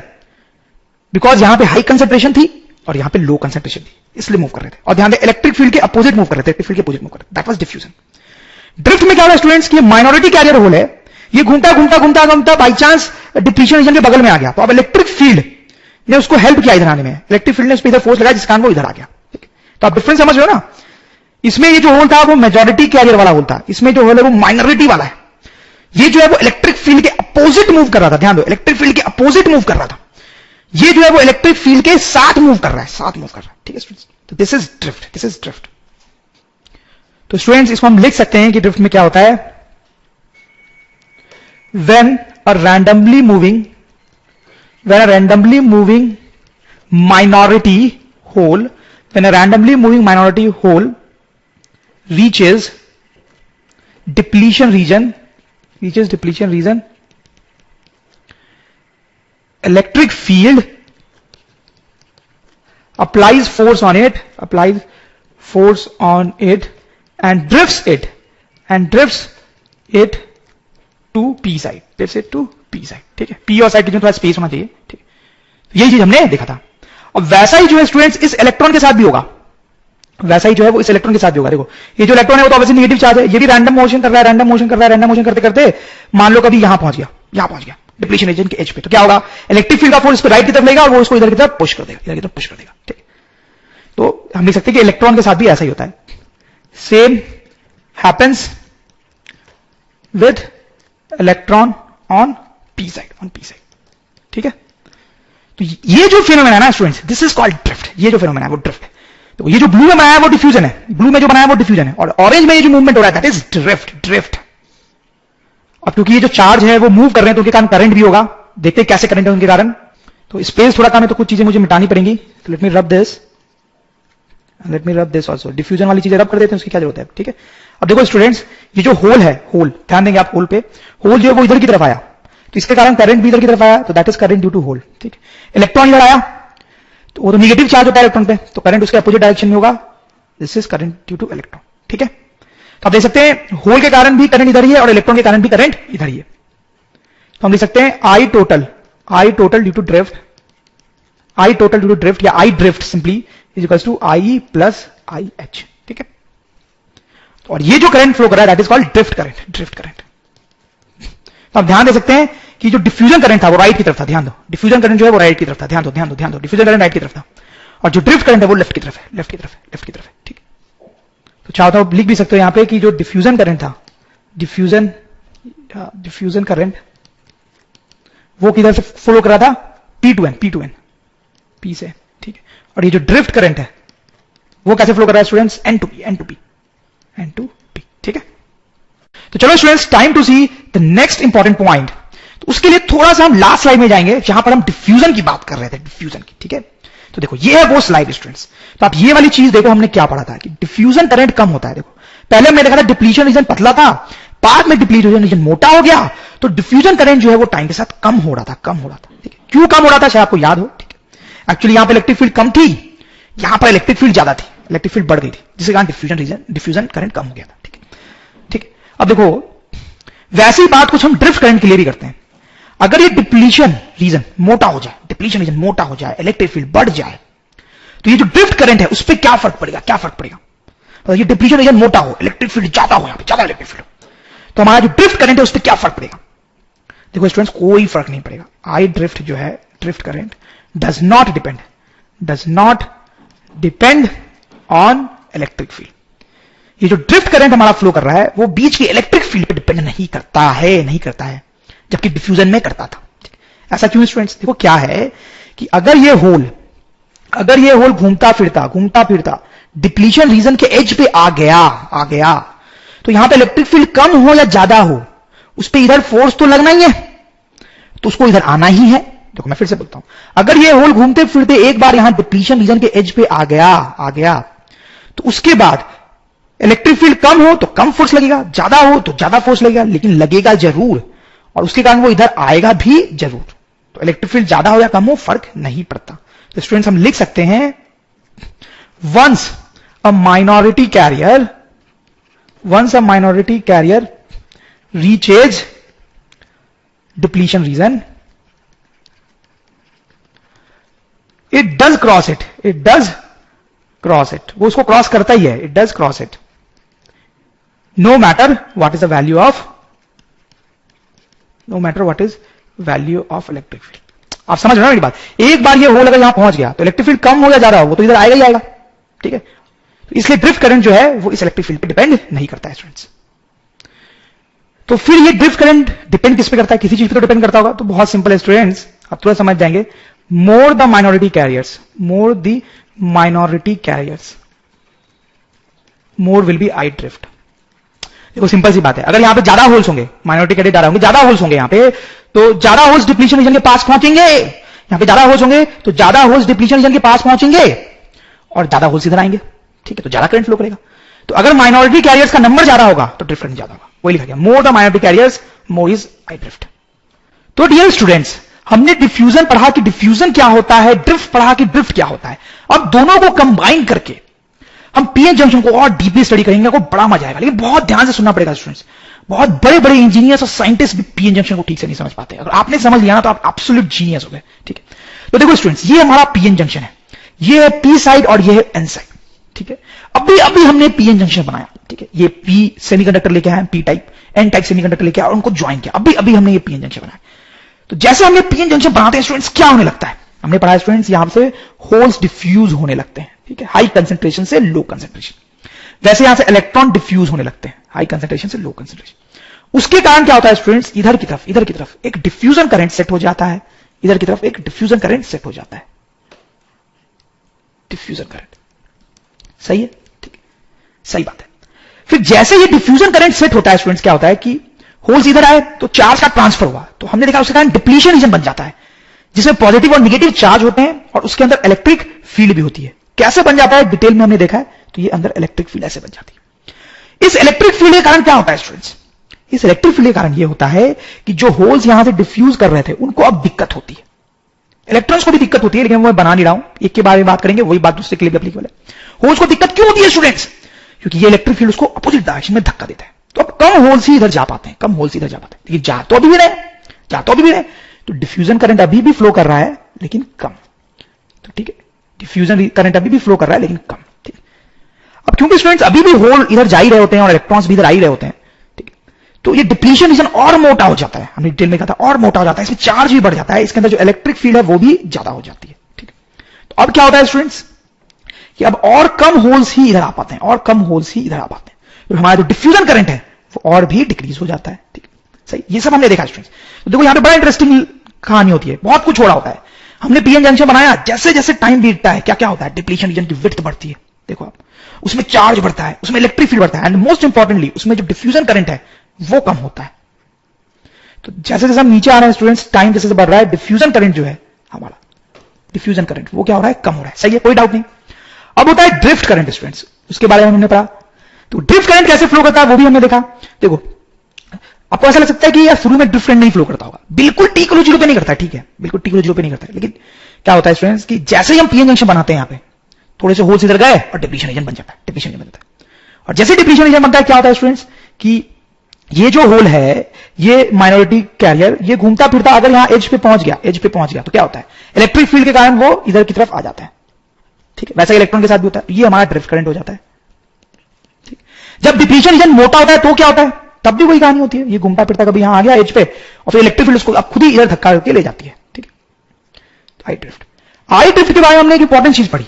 बिकॉज यहां पे हाई कंसेंट्रेशन थी और यहां पे लो कंसेंट्रेशन थी, इसलिए मूव कर रहे थे। और ध्यान दें इलेक्ट्रिक फील्ड के अपोजिट मूव कर रहे थे, इलेक्ट्रिक फील्ड के अपोजिट मूव कर रहे थे, दैट वाज डिफ्यूजन। ड्रिफ्ट में क्या होगा स्टूडेंट्स कि माइनॉरिटी कैरियर होल है, ये घूमता घूमता घूमता घूमता बाई चांस डिप्लीशन रीजन के बगल में आ गया, तो अब इलेक्ट्रिक फील्ड ने उसको हेल्प किया इधर आने में, इलेक्ट्रिक फील्ड ने उस पर इधर फोर्स लगाया जिस कारण वो इधर आ गया। तो आप डिफरेंस समझ रहे हो ना, इसमें ये जो होल था वो मेजॉरिटी कैरियर वाला होल था, इसमें जो होल है वो माइनॉरिटी वाला है, ये जो है वो इलेक्ट्रिक फील्ड के अपोजिट मूव कर रहा था, ध्यान दो इलेक्ट्रिक फील्ड के अपोजिट मूव कर रहा था, ये जो है वो इलेक्ट्रिक फील्ड के साथ मूव कर रहा है, साथ मूव कर रहा है। ठीक है स्टूडेंट्स, तो this is drift, this is drift. तो स्टूडेंट्स इसको हम लिख सकते हैं कि ड्रिफ्ट में क्या होता है, when a randomly moving minority hole, when a randomly moving minority hole reaches depletion region, electric field applies force on it and drifts it to P side, drifts it to P side। ठीक है, P और side के बीच में थोड़ा space होना चाहिए। ठीक है, तो यही चीज हमने देखा था। अब वैसा ही जो है स्टूडेंट्स इस इलेक्ट्रॉन के साथ भी होगा, वैसा ही जो है वो इस इलेक्ट्रॉन के साथ भी होगा। देखो ये जो इलेक्ट्रॉन है वो तो ऑब्वियसली नेगेटिव चार्ज है, ये भी रैंडम मोशन कर रहा है, रैंडम मोशन करते करते मान लो कभी यहां पहुंच गया डिप्लीशन रीजन के एज पे, तो क्या होगा, इलेक्ट्रिक फील्ड का फोर्स इसको राइट की तरफ लेगा और वो इसको इधर की तरफ पुश कर देगा, इधर की तरफ पुश कर देगा। ठीक, तो हम लिख सकते हैं कि इलेक्ट्रॉन के साथ भी ऐसा ही होता है, same happens with electron on P side, ठीक है। तो ये जो फिनोमेना है ना students, this is called drift, ये जो फिनोमेना है वो ड्रिफ्ट है। तो ये जो ब्लू में बनाया है वो डिफ्यूजन है, ब्लू में जो बनाया है वो डिफ्यूजन है, और ऑरेंज में ये जो मूवमेंट हो रहा है दैट इज ड्रिफ्ट। अब क्योंकि ये जो चार्ज है वो मूव कर रहे हैं तो उनके कारण करंट भी होगा, देखते हैं कैसे करंट है उनके कारण। तो स्पेस थोड़ा कम है तो कुछ चीजें मुझे मिटानी पड़ेंगी, let me rub this also, diffusion वाली चीजें रब कर देते हैं, उसकी क्या जरूरत है। ठीक है, अब देखो स्टूडेंट्स ये जो होल है, होल ध्यान देंगे आप, होल पे होल जो है वो इधर की तरफ आया तो इसके कारण करंट भी इधर की तरफ आया, तो that is current due to hole. ठीक है, इलेक्ट्रॉन इधर आया तो वो तो नेगेटिव चार्ज होता है इलेक्ट्रॉन पे, तो करंट उसके अपोजिट डायरेक्शन में होगा, this is current due to electron. ठीक है, तो आप देख सकते हैं होल के कारण भी करंट इधर ही है और इलेक्ट्रॉन के कारण भी करंट इधर ही है। तो हम लिख सकते हैं I total due to drift, या I drift simply is equal to I plus I H. ठीक है, और ये जो करंट फ्लो कर रहा है that is called drift current. तो आप ध्यान दे सकते हैं कि जो डिफ्यूजन करंट था वो राइट की तरफ था, ध्यान दो, डिफ्यूजन करंट जो है वो राइट की तरफ था, ध्यान दो, डिफ्यूजन करंट राइट की तरफ था, और जो ड्रिफ्ट करंट है वो लेफ्ट की तरफ है। ठीक, तो चाहता हूं लिख भी सकते हो यहां पे कि जो डिफ्यूजन करंट था, डिफ्यूजन करंट वो किधर से फ्लो कर रहा था, P2N, P से। ठीक है, और ये जो ड्रिफ्ट करंट है वो कैसे फ्लो कर रहा है students? N to P, N to P, N to P, ठीक है। तो चलो students, time to see the next important point. तो उसके लिए थोड़ा सा हम लास्ट स्लाइड में जाएंगे जहां पर हम डिफ्यूजन की बात कर रहे थे, डिफ्यूजन की, ठीक है। तो देखो ये है वो स्लाइड स्टूडेंट्स। तो आप ये वाली चीज देखो, हमने क्या पढ़ा था कि डिफ्यूजन करंट कम होता है। देखो पहले हमने देखा था डिप्लीशन रीजन पतला था, बाद में डिप्लीशन रीजन मोटा हो गया, तो डिफ्यूजन करंट जो है वो टाइम के साथ कम हो रहा था, कम हो रहा था, ठीक है। क्यों कम हो रहा था शायद आपको याद हो, ठीक है। एक्चुअली यहां पर इलेक्ट्रिक फील्ड कम थी, यहां पर इलेक्ट्रिक फील्ड ज्यादा थी, इलेक्ट्रिक फील्ड बढ़ गई थी, जिसके कारण डिफ्यूजन करंट कम हो गया था, ठीक है, ठीक है। अब देखो वैसी बात कुछ हम ड्रिफ्ट करंट के लिए भी करते हैं। अगर ये डिप्लीशन रीजन मोटा हो जाए, डिप्लीशन रीजन मोटा हो जाए, इलेक्ट्रिक फील्ड बढ़ जाए, तो ये जो ड्रिफ्ट करंट है उस पर क्या फर्क पड़ेगा, क्या फर्क पड़ेगा? तो ये डिप्लीशन रीजन मोटा हो, इलेक्ट्रिक फील्ड ज्यादा हो, यहां पे ज्यादा इलेक्ट्रिक फील्ड हो, तो हमारा जो ड्रिफ्ट करंट है उस पर क्या फर्क पड़ेगा? देखो स्टूडेंट्स, कोई फर्क नहीं पड़ेगा। आई ड्रिफ्ट जो है, drift current does not depend on electric field. ये जो ड्रिफ्ट करंट हमारा फ्लो कर रहा है वो बीच की इलेक्ट्रिक फील्ड पे डिपेंड नहीं करता है, जबकि डिफ्यूजन में करता था। ऐसा क्यों स्टूडेंट्स? देखो क्या है कि अगर ये होल घूमता फिरता डिप्लीशन रीजन के एज पे आ गया, तो यहां पे इलेक्ट्रिक फील्ड कम हो या ज्यादा हो, उस पे इधर फोर्स तो लगना ही है, तो उसको इधर आना ही है। देखो मैं फिर से बोलता हूं, अगर ये होल घूमते फिरते एक बार यहां डिप्लीशन रीजन के एज पे आ गया, तो उसके बाद इलेक्ट्रिक फील्ड कम हो तो कम फोर्स लगेगा, ज्यादा हो तो ज्यादा फोर्स लगेगा, लेकिन लगेगा जरूर, और उसके कारण वो इधर आएगा भी जरूर। तो इलेक्ट्रिक फील्ड ज्यादा हो या कम हो फर्क नहीं पड़ता। तो स्टूडेंट्स हम लिख सकते हैं, once a minority carrier reaches depletion region, it does cross it, वो उसको क्रॉस करता ही है, it does cross it, no matter what is the value of electric field. आप समझ रहे हो मेरी बात? एक बार ये होल अगर यहां पहुंच गया तो इलेक्ट्रिक फील्ड कम हो या ज्यादा हो वो तो इधर आएगा ही आएगा, ठीक है। तो इसलिए ड्रिफ्ट करंट जो है वो इस इलेक्ट्रिक फील्ड पे डिपेंड नहीं करता है स्टूडेंट्स। तो फिर ये ड्रिफ्ट करंट डिपेंड किस पे करता है? किसी चीज पे तो डिपेंड करता होगा। तो बहुत सिंपल है स्टूडेंट्स, आप तुरंत समझ जाएंगे, more the minority carriers more will be I drift. देखो सिंपल सी बात है, अगर यहां पे ज्यादा होल्स होंगे, माइनॉरिटी कैरियर ज्यादा होंगे, ज्यादा होल्स होंगे यहां पे, तो ज्यादा होल्स डिप्लीशन रीजन के पास पहुंचेंगे। यहां पे ज्यादा होल्स होंगे तो ज्यादा होल्स डिप्लीशन रीजन के पास पहुंचेंगे और ज्यादा होल्स इधर आएंगे, ठीक है। तो ज्यादा करंट फ्लो करेगा। तो अगर माइनॉरिटी कैरियर्स का नंबर ज्यादा होगा तो ड्रिफ्ट करंट ज्यादा होगा, वही लिखा गया, मोर the minority carriers more is I drift. तो डियर स्टूडेंट्स, हमने डिफ्यूजन पढ़ा कि डिफ्यूजन क्या होता है, ड्रिफ्ट पढ़ा कि ड्रिफ्ट क्या होता है। अब दोनों को कंबाइन करके हम पीएन जंक्शन को और डीपली स्टडी करेंगे, को बड़ा मजा आएगा, लेकिन बहुत ध्यान से सुनना पड़ेगा स्टूडेंट्स। बहुत बड़े बड़े इंजीनियर्स और साइंटिस्ट भी पीएन जंक्शन को ठीक से नहीं समझ पाते। अगर आपने समझ लिया ना तो आप एब्सोल्यूट जीनियस हो गए, ठीक है। तो देखो स्टूडेंट्स, ये हमारा पीएन जंक्शन है, ये है पी साइड और ये है एन साइड, ठीक है। अभी हमने पीएन जंक्शन बनाया, ठीक है। ये पी सेमीकंडक्टर लेके आए, P type, N type semiconductor लेके आए और उनको ज्वाइन किया। अभी हमने ये पीएन जंक्शन बनाया। तो जैसे हमने पीएन जंक्शन बनाते हैं स्टूडेंट्स, क्या होने लगता है? हमने पढ़ा स्टूडेंट्स, यहां से होल्स डिफ्यूज होने लगते हैं, ठीक है, हाई कंसेंट्रेशन से लो कंसेंट्रेशन। वैसे यहां से इलेक्ट्रॉन डिफ्यूज होने लगते हैं, हाई कंसेंट्रेशन से लो कंसेंट्रेशन। उसके कारण क्या होता है स्टूडेंट्स? इधर की तरफ एक डिफ्यूजन करंट सेट हो जाता है, इधर की तरफ एक डिफ्यूजन करंट सेट हो जाता है, डिफ्यूजन करंट। सही है, ठीक है, सही बात है। फिर जैसे ये डिफ्यूजन करंट सेट होता है स्टूडेंट्स, क्या होता है कि होल्स इधर आए तो चार्ज का ट्रांसफर हुआ, तो हमने देखा उसके कारण डिप्लीशन रीजन बन जाता है, जिसमें पॉजिटिव और नेगेटिव चार्ज होते हैं और उसके अंदर इलेक्ट्रिक फील्ड भी होती है। कैसे बन जाता है डिटेल में हमने देखा है। तो ये अंदर इलेक्ट्रिक फील्ड ऐसे बन जाती है। इस इलेक्ट्रिक फील्ड के कारण क्या होता है स्टूडेंट्स? इस इलेक्ट्रिक फील्ड के कारण ये होता है कि जो होल्स यहां से डिफ्यूज कर रहे थे उनको अब दिक्कत होती है, इलेक्ट्रॉन्स को भी दिक्कत होती है, लेकिन मैं बना नहीं रहा हूं, एक के बारे में बात करेंगे, वही बात दूसरे के लिए भी एप्लीकेबल है। होल्स को दिक्कत क्यों होती है स्टूडेंट्स? क्योंकि ये इलेक्ट्रिक फील्ड उसको अपोजिट डायरेक्शन में धक्का देता है। तो अब कम होल्स ही इधर जा पाते हैं, लेकिन जा तो अभी भी रहे। तो डिफ्यूजन करंट अभी भी फ्लो कर रहा है लेकिन कम, तो ठीक है, डिफ्यूजन करंट अभी भी फ्लो कर रहा है लेकिन कम, ठीक है। अब क्योंकि स्टूडेंट्स अभी भी होल इधर जा ही रहे होते हैं और इलेक्ट्रॉन्स भी इधर आ ही रहे होते हैं, ठीक है, तो ये डिप्लीशन रीजन और मोटा हो जाता है, हमने डिटेल में कहा था, और मोटा हो जाता है, इसमें चार्ज भी बढ़ जाता है, इसके अंदर जो इलेक्ट्रिक फील्ड है वो भी ज्यादा हो जाती है, ठीक है। तो अब क्या होता है स्टूडेंट्स कि अब और कम होल्स ही इधर आ पाते हैं, तो हमारा जो डिफ्यूजन करंट है वो और भी डिक्रीज हो जाता है, ठीक है, सही। ये सब हमने देखा स्टूडेंट्स। तो देखो यहां पे बड़ा इंटरेस्टिंग कहानी होती है, बहुत कुछ हो रहा होता है। हमने पीएन जंक्शन बनाया, जैसे जैसे टाइम बीतता है क्या क्या होता है, डिप्लीशन रीजन की विड्थ बढ़ती है, देखो आप, उसमें चार्ज बढ़ता है, उसमें इलेक्ट्रिक फील्ड बढ़ता है, एंड मोस्ट इंपॉर्टेंटली उसमें जो डिफ्यूजन करंट है वो कम होता है। तो जैसे जैसे हम नीचे आ रहे हैं स्टूडेंट्स, टाइम जैसे बढ़ रहा है, डिफ्यूजन करंट जो है हमारा, डिफ्यूजन करंट वो क्या हो रहा है, कम हो रहा है। सही है, कोई डाउट नहीं। अब होता है ड्रिफ्ट करंट स्टूडेंट्स, उसके बारे में हमने पढ़ा। तो ड्रिफ्ट करंट कैसे फ्लो करता है वो भी हमने देखा। देखो आपको ऐसा लग सकता है कि यार शुरू में ड्रिफ्ट करंट नहीं फ्लो करता होगा, बिल्कुल t = 0 पे नहीं करता है, ठीक है, बिल्कुल t = 0 पे नहीं करता है। लेकिन क्या होता है स्टूडेंट्स कि जैसे ही हम पीएन जंक्शन बनाते हैं, यहां पे थोड़े से होल्स इधर गए और डिप्लीशन रीजन बन जाता है, डिप्लीशन रीजन बन जाता है। और जैसे डिप्लीशन रीजन बनता है क्या होता है स्टूडेंट्स कि ये जो होल है, ये माइनॉरिटी कैरियर, ये घूमता फिरता अगर यहां एज पे पहुंच गया तो क्या होता है, इलेक्ट्रिक फील्ड के कारण वो इधर की तरफ आ जाता है। ठीक है, वैसा इलेक्ट्रॉन के साथ भी होता है। ये हमारा ड्रिफ्ट करंट हो जाता है। ठीक, जब डिप्लीशन रीजन मोटा होता है तो क्या होता है, तब भी वही कहानी होती है, ये घूमता फिरता कभी यहां आ गया एज पे और फिर इलेक्ट्रिक फील्ड उसको अब खुद ही इधर धक्का करके ले जाती है। ठीक है, तो आई ड्रिफ्ट के बारे में हमने एक इंपॉर्टेंट चीज पढ़ी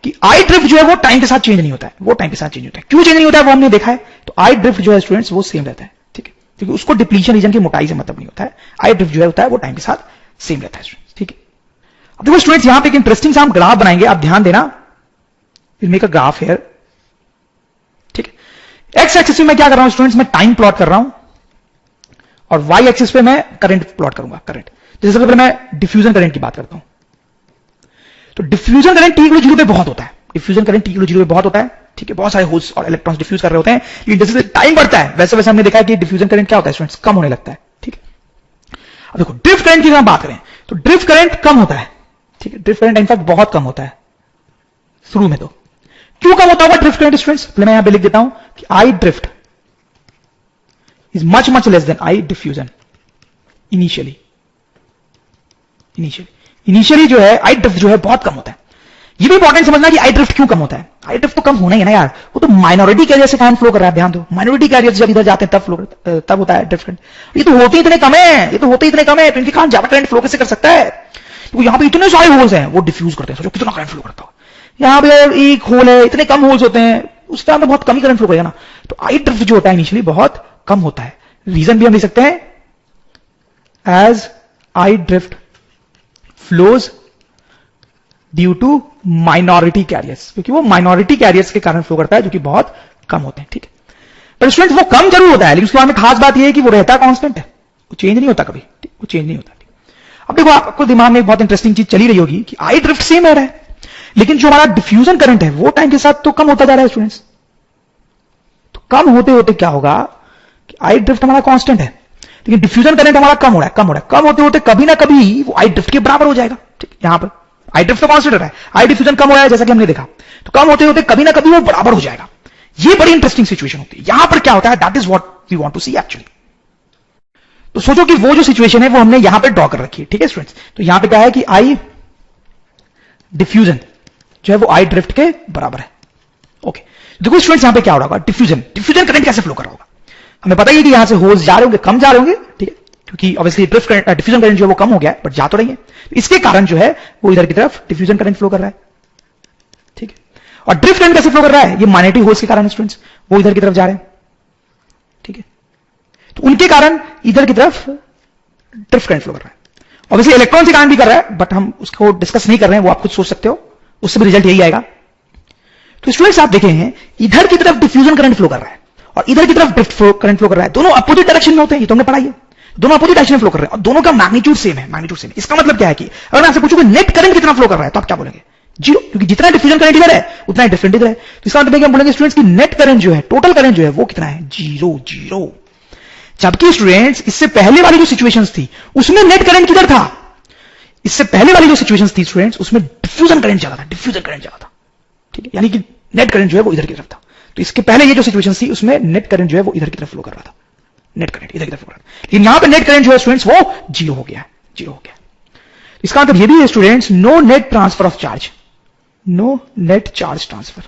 कि आई ड्रिफ्ट जो है वो टाइम के साथ चेंज नहीं होता है, वो टाइम के साथ चेंज होता है। क्यों चेंज नहीं होता है वो हमने देखा है। तो आई ड्रिफ्ट जो है स्टूडेंट्स वो सेम रहता है। ठीक है, क्योंकि उसको डिप्लीशन रीजन की मोटाई से मतलब नहीं होता है। आई ड्रिफ्ट जो है होता है वो टाइम के साथ सेम रहता है स्टूडेंट्स। ठीक है, अब देखो स्टूडेंट्स यहां पे एक इंटरेस्टिंग सा हम ग्राफ बनाएंगे, आप ध्यान देना। Will make a graph here. ठीक है, एक्स एक्सिस पे मैं क्या कर रहा हूं स्टूडेंट्स, मैं टाइम प्लॉट कर रहा हूं और वाई एक्सिस पे मैं करंट प्लॉट करूंगा, करंट। जैसे सबसे पहले मैं डिफ्यूजन करंट की बात करता हूं। तो डिफ्यूजन करंट t = 0 पे बहुत होता है, डिफ्यूजन करंट t = 0 पे बहुत होता है। ठीक है, बहुत सारे होल्स और इलेक्ट्रॉन्स डिफ्यूज कर रहे होते हैं, लेकिन जैसे जैसे टाइम बढ़ता है वैसे वैसे हमने देखा है कि डिफ्यूजन करंट क्या होता है स्टूडेंट्स, कम होने लगता है। ठीक है, अब देखो ड्रिफ्ट करंट की अगर हम बात करें तो ड्रिफ्ट करंट कम होता है। ठीक है, ड्रिफ्ट करंट इनफैक्ट बहुत कम होता है शुरू में। तो क्यों कम होता होगा ड्रिफ्ट करंट स्टूडेंट्स, पहले मैं यहां पे लिख देता हूं कि I drift is much less than I diffusion initially. Initially जो है आई ड्रिफ्ट जो है बहुत कम होता है। ये भी इंपॉर्टेंट समझना कि आई ड्रिफ्ट क्यों कम होता है। आई ड्रिफ्ट तो कम होना ही है ना यार, वो तो माइनॉरिटी कैरियर से काम फ्लो कर रहा है। ध्यान दो, माइनॉरिटी कैरियर जब इधर जाते हैं तब होता है ड्रिफ्ट करंट। ये तो होते इतने कम है, तो इनके कारण ज्यादा करंट फ्लो कैसे कर सकता है, क्योंकि यहां पे इतने सारे होल्स हैं वो डिफ्यूज करते हैं। सोचो कितना करंट फ्लो करता हो, यहां पे एक होल है, इतने कम होल्स होते हैं, उसके अंदर बहुत कम ही करंट फ्लो करेगा ना। तो आई ड्रिफ्ट जो होता है इनिशियली बहुत कम होता है। रीजन भी हम देख सकते हैं as I drift flows due to minority carriers, क्योंकि वो माइनॉरिटी कैरियर्स के कारण फ्लो करता है जो कि बहुत कम होते हैं। ठीक है, पर स्टूडेंट वो कम जरूर होता है, लेकिन उसके बारे में खास बात यह है कि वो रहता कांस्टेंट है, वो चेंज नहीं होता कभी। वो चेंज नहीं होता। अब देखो आपको दिमाग में एक बहुत इंटरेस्टिंग चीज चली रही होगी कि आई ड्रिफ्ट सेम रहा है, लेकिन जो हमारा डिफ्यूजन करंट है वो टाइम के साथ तो कम होता जा रहा है स्टूडेंट्स। तो कम होते होते क्या होगा कि आई ड्रिफ्ट हमारा कांस्टेंट है, लेकिन डिफ्यूजन करंट हमारा कम हो रहा है। कम होते होते कभी ना कभी वो आई ड्रिफ्ट के बराबर हो जाएगा। ठीक, यहां पर आई ड्रिफ्ट तो कांस्टेंट रहा है, आई डिफ्यूजन कम हो रहा है जैसा कि हमने देखा। तो कम होते होते कभी ना कभी वो बराबर हो जाएगा। ये बड़ी इंटरेस्टिंग सिचुएशन होती है। यहां पर क्या होता है, that is what we want to see actually. तो सोचो कि वो जो सिचुएशन है वो हमने यहां पे ड्रॉ कर रखी है। ठीक है स्टूडेंट्स, तो यहां पे क्या है कि आई डिफ्यूजन जो है वो आई ड्रिफ्ट के बराबर है। ओके, देखो स्टूडेंट्स यहां पे क्या हो रहा होगा, डिफ्यूजन करंट कैसे फ्लो कर रहा होगा। हमें पता ही है कि यहां से होल्स जा रहे होंगे, कम जा रहे होंगे। ठीक है, क्योंकि ऑब्वियसली डिफ्यूजन करंट जो है वो कम हो गया है, बट जा तो रही है। तो इसके कारण जो है वो इधर की तरफ डिफ्यूजन करंट फ्लो कर रहा है। ठीक है, और ड्रिफ्ट करंट कैसे फ्लो कर रहा है, ये माइनॉरिटी होल्स के कारण स्टूडेंट्स वो इधर की तरफ जा रहे हैं। ठीक है, तो उनके कारण इधर की तरफ ड्रिफ्ट करंट फ्लो कर रहा है। ऑब्वियसली इलेक्ट्रॉन के कारण भी कर रहा है, बट हम उसको डिस्कस नहीं कर रहे हैं, वो आप खुद सोच सकते हो, उससे भी रिजल्ट यही आएगा। तो स्टूडेंट्स आप देखें हैं इधर की तरफ डिफ्यूजन करंट फ्लो कर रहा है और इधर की तरफ ड्रिफ्ट करंट फ्लो कर रहा है। दोनों अपोजिट डायरेक्शन में होते हैं, ये तो हमने पढ़ा है। दोनों अपोजिट डायरेक्शन में फ्लो कर रहे हैं और दोनों का मैग्नीट्यूड सेम है। इसका मतलब क्या है कि अगर मैं आपसे पूछूं कि नेट करंट कितना फ्लो कर रहा है तो आप क्या बोलेंगे, 0, क्योंकि जितना डिफ्यूजन करंट इधर है उतना ही डिफरेंट इधर है। तो इसका मतलब हम बोलेंगे स्टूडेंट्स की नेट करंट जो है, टोटल करंट जो है वो कितना है, 0। जबकि स्टूडेंट्स इससे पहले वाली जो सिचुएशंस थी उसमें नेट करंट किधर था, इससे पहले वाली जो सिचुएशंस थी स्टूडेंट्स उसमें डिफ्यूजन करंट ज्यादा था। ठीक है, यानी कि नेट करंट जो है वो इधर की तरफ था। तो इसके पहले ये जो सिचुएशन थी उसमें नेट करंट जो है वो इधर की तरफ फ्लो कर रहा था, नेट करंट इधर की तरफ फ्लो कर रहा था। लेकिन यहां पे नेट करंट जो है स्टूडेंट्स वो 0 हो गया है। इसका मतलब ये भी है students, no net transfer of charge, no net charge transfer,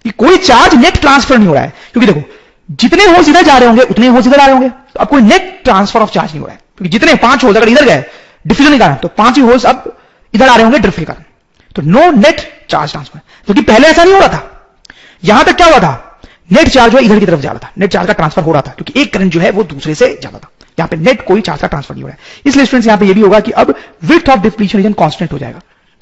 ये कोई चार्ज नेट ट्रांसफर नहीं हो रहा है। क्योंकि देखो जितने होल्स इधर जा रहे होंगे उतने होल्स इधर आ रहे होंगे, तो अब कोई नेट ट्रांसफर ऑफ चार्ज नहीं हो रहा है। क्योंकि जितने 5 होल्स अगर इधर गए डिफ्यूजन के कारण, तो 5 ही होल्स अब इधर आ रहे होंगे ड्रिफ्ट के कारण। तो नो नेट चार्ज ट्रांसफर, क्योंकि पहले ऐसा नहीं हो रहा था। यहां तक क्या हुआ था, नेट चार्ज जो इधर की तरफ जा रहा था, नेट चार्ज का ट्रांसफर हो रहा था, क्योंकि एक करंट जो है वो दूसरे से जाता था। यहां पे नेट कोई चार्ज का ट्रांसफर नहीं हो रहा है। इसलिए स्टूडेंट्स यहां पे ये भी होगा कि अब width of depletion region constant हो जाएगा,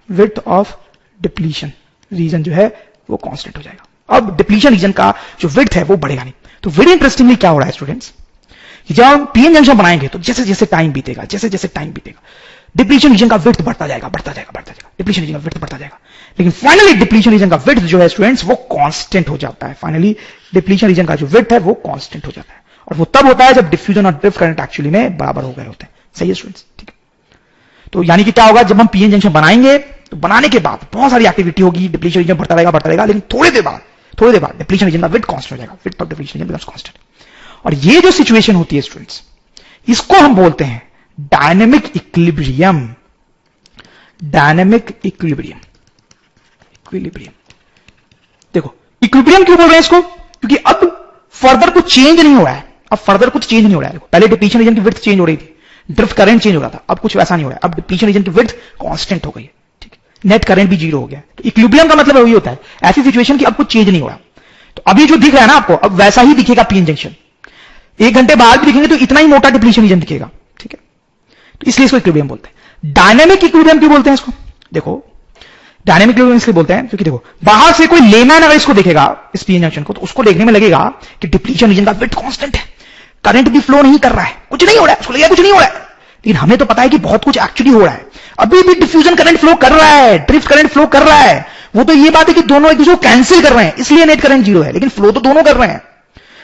विड्थ ऑफ डिप्लीशन रीजन जो है वो कांस्टेंट हो जाएगा। अब डिप्लीशन रीजन का जो विड्थ है वो बढ़ेगा नहीं। तो वेरी इंटरेस्टिंगली क्या हो रहा है स्टूडेंट्स, जब हम पीएन जंक्शन बनाएंगे तो जैसे जैसे टाइम बीतेगा, जैसे जैसे टाइम बीतेगा, डिप्लीशन रीजन का विड्थ बढ़ता जाएगा, बढ़ता जाएगा, बढ़ता जाएगा, डिप्लीशन रीजन का विड्थ बढ़ता जाएगा। लेकिन फाइनली डिप्लीशन रीजन का विड्थ जो है स्टूडेंट्स वो कांस्टेंट हो जाता है। फाइनली डिप्लीशन रीजन का जो विड्थ है वो कांस्टेंट हो जाता है, और वो तब होता है जब डिफ्यूजन और ड्रिफ्ट करंट एक्चुअली में बराबर हो गए होते हैं। सही है स्टूडेंट्स, ठीक है। तो यानी कि क्या होगा, जब हम पीएन जंक्शन बनाएंगे तो बनाने के बाद बहुत सारी एक्टिविटी होगी, डिप्लीशन रीजन बढ़ता रहेगा, लेकिन थोड़ी देर बाद डिप्लीशन रीजन का विड्थ कांस्टेंट हो जाएगा, width of depletion region becomes constant. और ये जो सिचुएशन होती है स्टूडेंट्स, इसको हम बोलते हैं dynamic equilibrium. Dynamic equilibrium, equilibrium. देखो इक्विलिब्रियम क्यों बोल रहे हैं इसको, क्योंकि अब फर्दर कुछ चेंज नहीं हो रहा है। अब फर्दर कुछ चेंज नहीं हो रहा है। पहले डिप्लीशन रीजन की विड्थ चेंज हो रही थी, ड्रिफ्ट करंट चेंज हो रहा था, अब कुछ वैसा नहीं हो रहा है। अब डिप्लीशन रीजन की विड्थ कांस्टेंट हो गई है, ठीक है। नेट करंट भी जीरो हो गया। तो इक्विलिब्रियम का मतलब वही होता है, ऐसी सिचुएशन की अब कुछ चेंज नहीं हो रहा। तो अभी जो दिख रहा है ना आपको, अब वैसा ही दिखेगा पीएन जंक्शन। 1 घंटे बाद भी दिखेंगे तो इतना ही मोटा डिप्लीशन रीजन दिखेगा, ठीक है। तो इसलिए इसको इक्विलिब्रियम बोलते हैं। डायनेमिक इक्विलिब्रियम क्यों बोलते हैं इसको, देखो डायनेमिक इक्विलिब्रियम इसलिए बोलते हैं क्योंकि देखो बाहर से कोई लेमैन अगर इसको देखेगा इस पीएन जंक्शन को, तो उसको देखने में लगेगा कि डिप्लीशन रीजन का विड्थ कांस्टेंट है, करंट भी फ्लो नहीं कर रहा है, कुछ नहीं हो रहा है, उसको लगेगा कुछ नहीं हो रहा है। लेकिन हमें तो पता है कि बहुत कुछ एक्चुअली हो रहा है। अभी भी डिफ्यूजन करंट फ्लो कर रहा है, ड्रिफ्ट करंट फ्लो कर रहा है। वो तो ये बात है कि दोनों एक दूसरे को कैंसिल कर रहे हैं, इसलिए नेट करंट जीरो है, लेकिन फ्लो तो दोनों कर रहे हैं।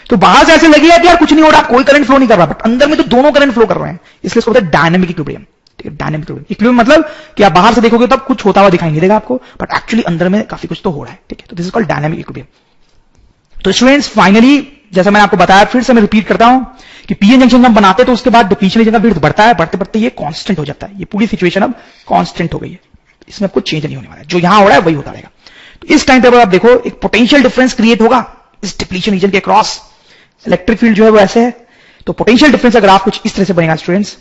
तो बाहर से ऐसे लगेगा कि यार कुछ नहीं हो रहा, कोई करंट फ्लो नहीं कर रहा, बट अंदर में तो दोनों करंट फ्लो कर रहे हैं, इसलिए इसको बोलते हैं डायनेमिक इक्विलिब्रियम, ठीक है। डायनेमिक इक्विलिब्रियम मतलब कि आप बाहर से देखोगे तब कुछ होता हुआ दिखाई नहीं देगा आपको, बट एक्चुअली अंदर में काफी कुछ तो हो रहा है, ठीक है। तो this is called dynamic equilibrium. तो स्टूडेंट्स फाइनली जैसा मैंने आपको बताया, फिर से मैं रिपीट करता हूं कि पीएन जंक्शन हम बनाते तो उसके बाद डिप्लीशन रीजन का विड्थ बढ़ता है, बढ़ते बढ़ते ये कांस्टेंट हो जाता है। ये पूरी सिचुएशन अब कांस्टेंट हो गई है, इसमें कुछ चेंज नहीं होने वाला है, जो यहां हो रहा है वही होता रहेगा। तो इस टाइम पे आप देखो एक पोटेंशियल डिफरेंस क्रिएट होगा इस डिप्लीशन रीजन के क्रॉस। इलेक्ट्रिक फील्ड जो है वो ऐसे है, तो पोटेंशियल डिफरेंस का ग्राफ कुछ इस तरह से बनेगा स्टूडेंट्स,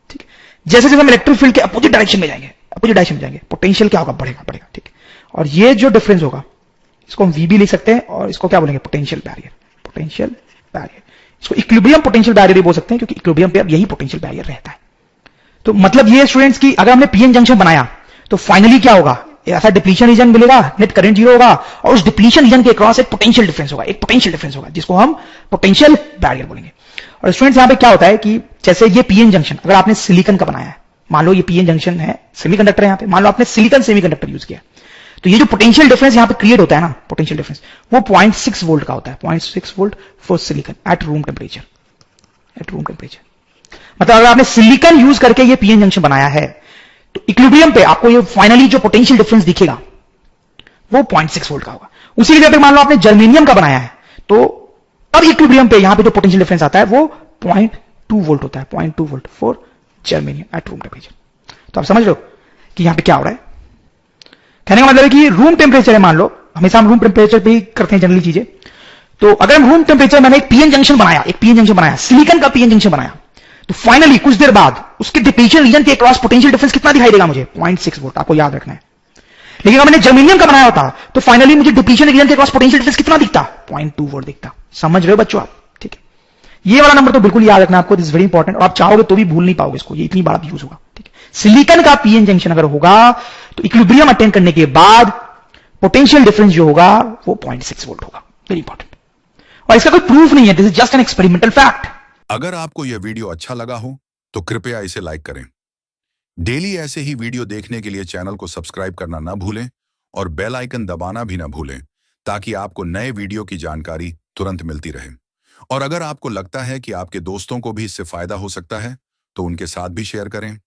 ठीक है। जैसे जैसे हम इलेक्ट्रिक फील्ड के अपोजिट डायरेक्शन में जाएंगे, पोटेंशियल क्या होगा, बढ़ेगा, ठीक है। और ये जो डिफरेंस होगा इसको हम वी भी लिख सकते हैं, और इसको क्या बोलेंगे, पोटेंशियल बैरियर। इसको इक्विलिब्रियम पोटेंशियल बैरियर भी बोल सकते हैं, क्योंकि इक्विलिब्रियम पे अब यही पोटेंशियल बैरियर रहता है। तो मतलब ये स्टूडेंट्स की अगर हमने पीएन जंक्शन बनाया तो फाइनली क्या होगा, ऐसा डिप्लीशन रीजन मिलेगा, नेट करंट जीरो होगा, और उस डिप्लीशन रीजन के क्रॉस एक पोटेंशियल डिफरेंस होगा, जिसको हम पोटेंशियल बैरियर बोलेंगे। और स्टूडेंट्स यहां पे क्या होता है कि जैसे ये पीएन जंक्शन अगर आपने सिलिकॉन का बनाया है, मान लो ये पीएन जंक्शन है, सेमीकंडक्टर है, यहां पे मान लो आपने सिलिकॉन सेमीकंडक्टर यूज किया, तो ये जो पोटेंशियल डिफरेंस यहां पे क्रिएट होता है ना, पोटेंशियल डिफरेंस वो 0.6 वोल्ट का होता है, 0.6 volt for silicon at room temperature. मतलब अगर आपने सिलिकॉन यूज करके ये पीएन जंक्शन बनाया है तो इक्विलिब्रियम पे आपको ये फाइनली जो पोटेंशियल डिफरेंस दिखेगा वो 0.6 वोल्ट का होगा। उसी की जगह मान लो आपने जर्मेनियम का बनाया है, तो अब इक्विलिब्रियम पे यहां पे जो पोटेंशियल डिफरेंस आता है वो 0.2 वोल्ट होता है, 0.2 volt for germanium at room temperature. तो आप समझ लो कि यहां पे क्या हो रहा है। कहने का मतलब है कि रूम टेम्परेचर है, मान लो हमेशा हम रूम टेम्परेचर पे ही करते हैं जनरली चीजें। तो अगर हम रूम टेम्परेचर, मैंने एक पीएन जंक्शन बनाया, सिलिकॉन का पीएन जंक्शन बनाया, तो फाइनली कुछ देर बाद उसके डिप्लीशन रीजन के क्रॉस पोटेंशियल डिफरेंस कितना दिखाई देगा मुझे, 0.6 वोल्ट, आपको याद रखना है। लेकिन अगर मैंने जर्मेनियम का बनाया होता तो फाइनली मुझे डिप्लीशन रीजन के क्रॉस पोटेंशियल डिफरेंस कितना दिखता, 0.2 वोल्ट दिखता। समझ रहे हो बच्चों आप, ठीक है। ये वाला नंबर तो बिल्कुल याद रखना आपको, दिस इज वेरी इंपॉर्टेंट, और आप चाहोगे तो भी भूल नहीं पाओगे इसको, ये इतनी बार यूज होगा, ठीक है। सिलिकॉन का पीएन जंक्शन अगर होगा तो इक्विलिब्रियम अटेन करने के बाद पोटेंशियल डिफरेंस जो होगा वो 0.6 वोल्ट होगा, वेरी इंपॉर्टेंट। और इसका कोई प्रूफ नहीं है, this is just an experimental fact. अगर आपको यह वीडियो अच्छा लगा हो तो कृपया इसे लाइक करें। डेली ऐसे ही वीडियो देखने के लिए चैनल को सब्सक्राइब करना ना भूलें और बेल आइकन दबाना भी ना भूलें, ताकि आपको नए वीडियो की जानकारी तुरंत मिलती रहे। और अगर आपको लगता है कि आपके दोस्तों को भी इससे फायदा हो सकता है तो उनके साथ भी शेयर करें।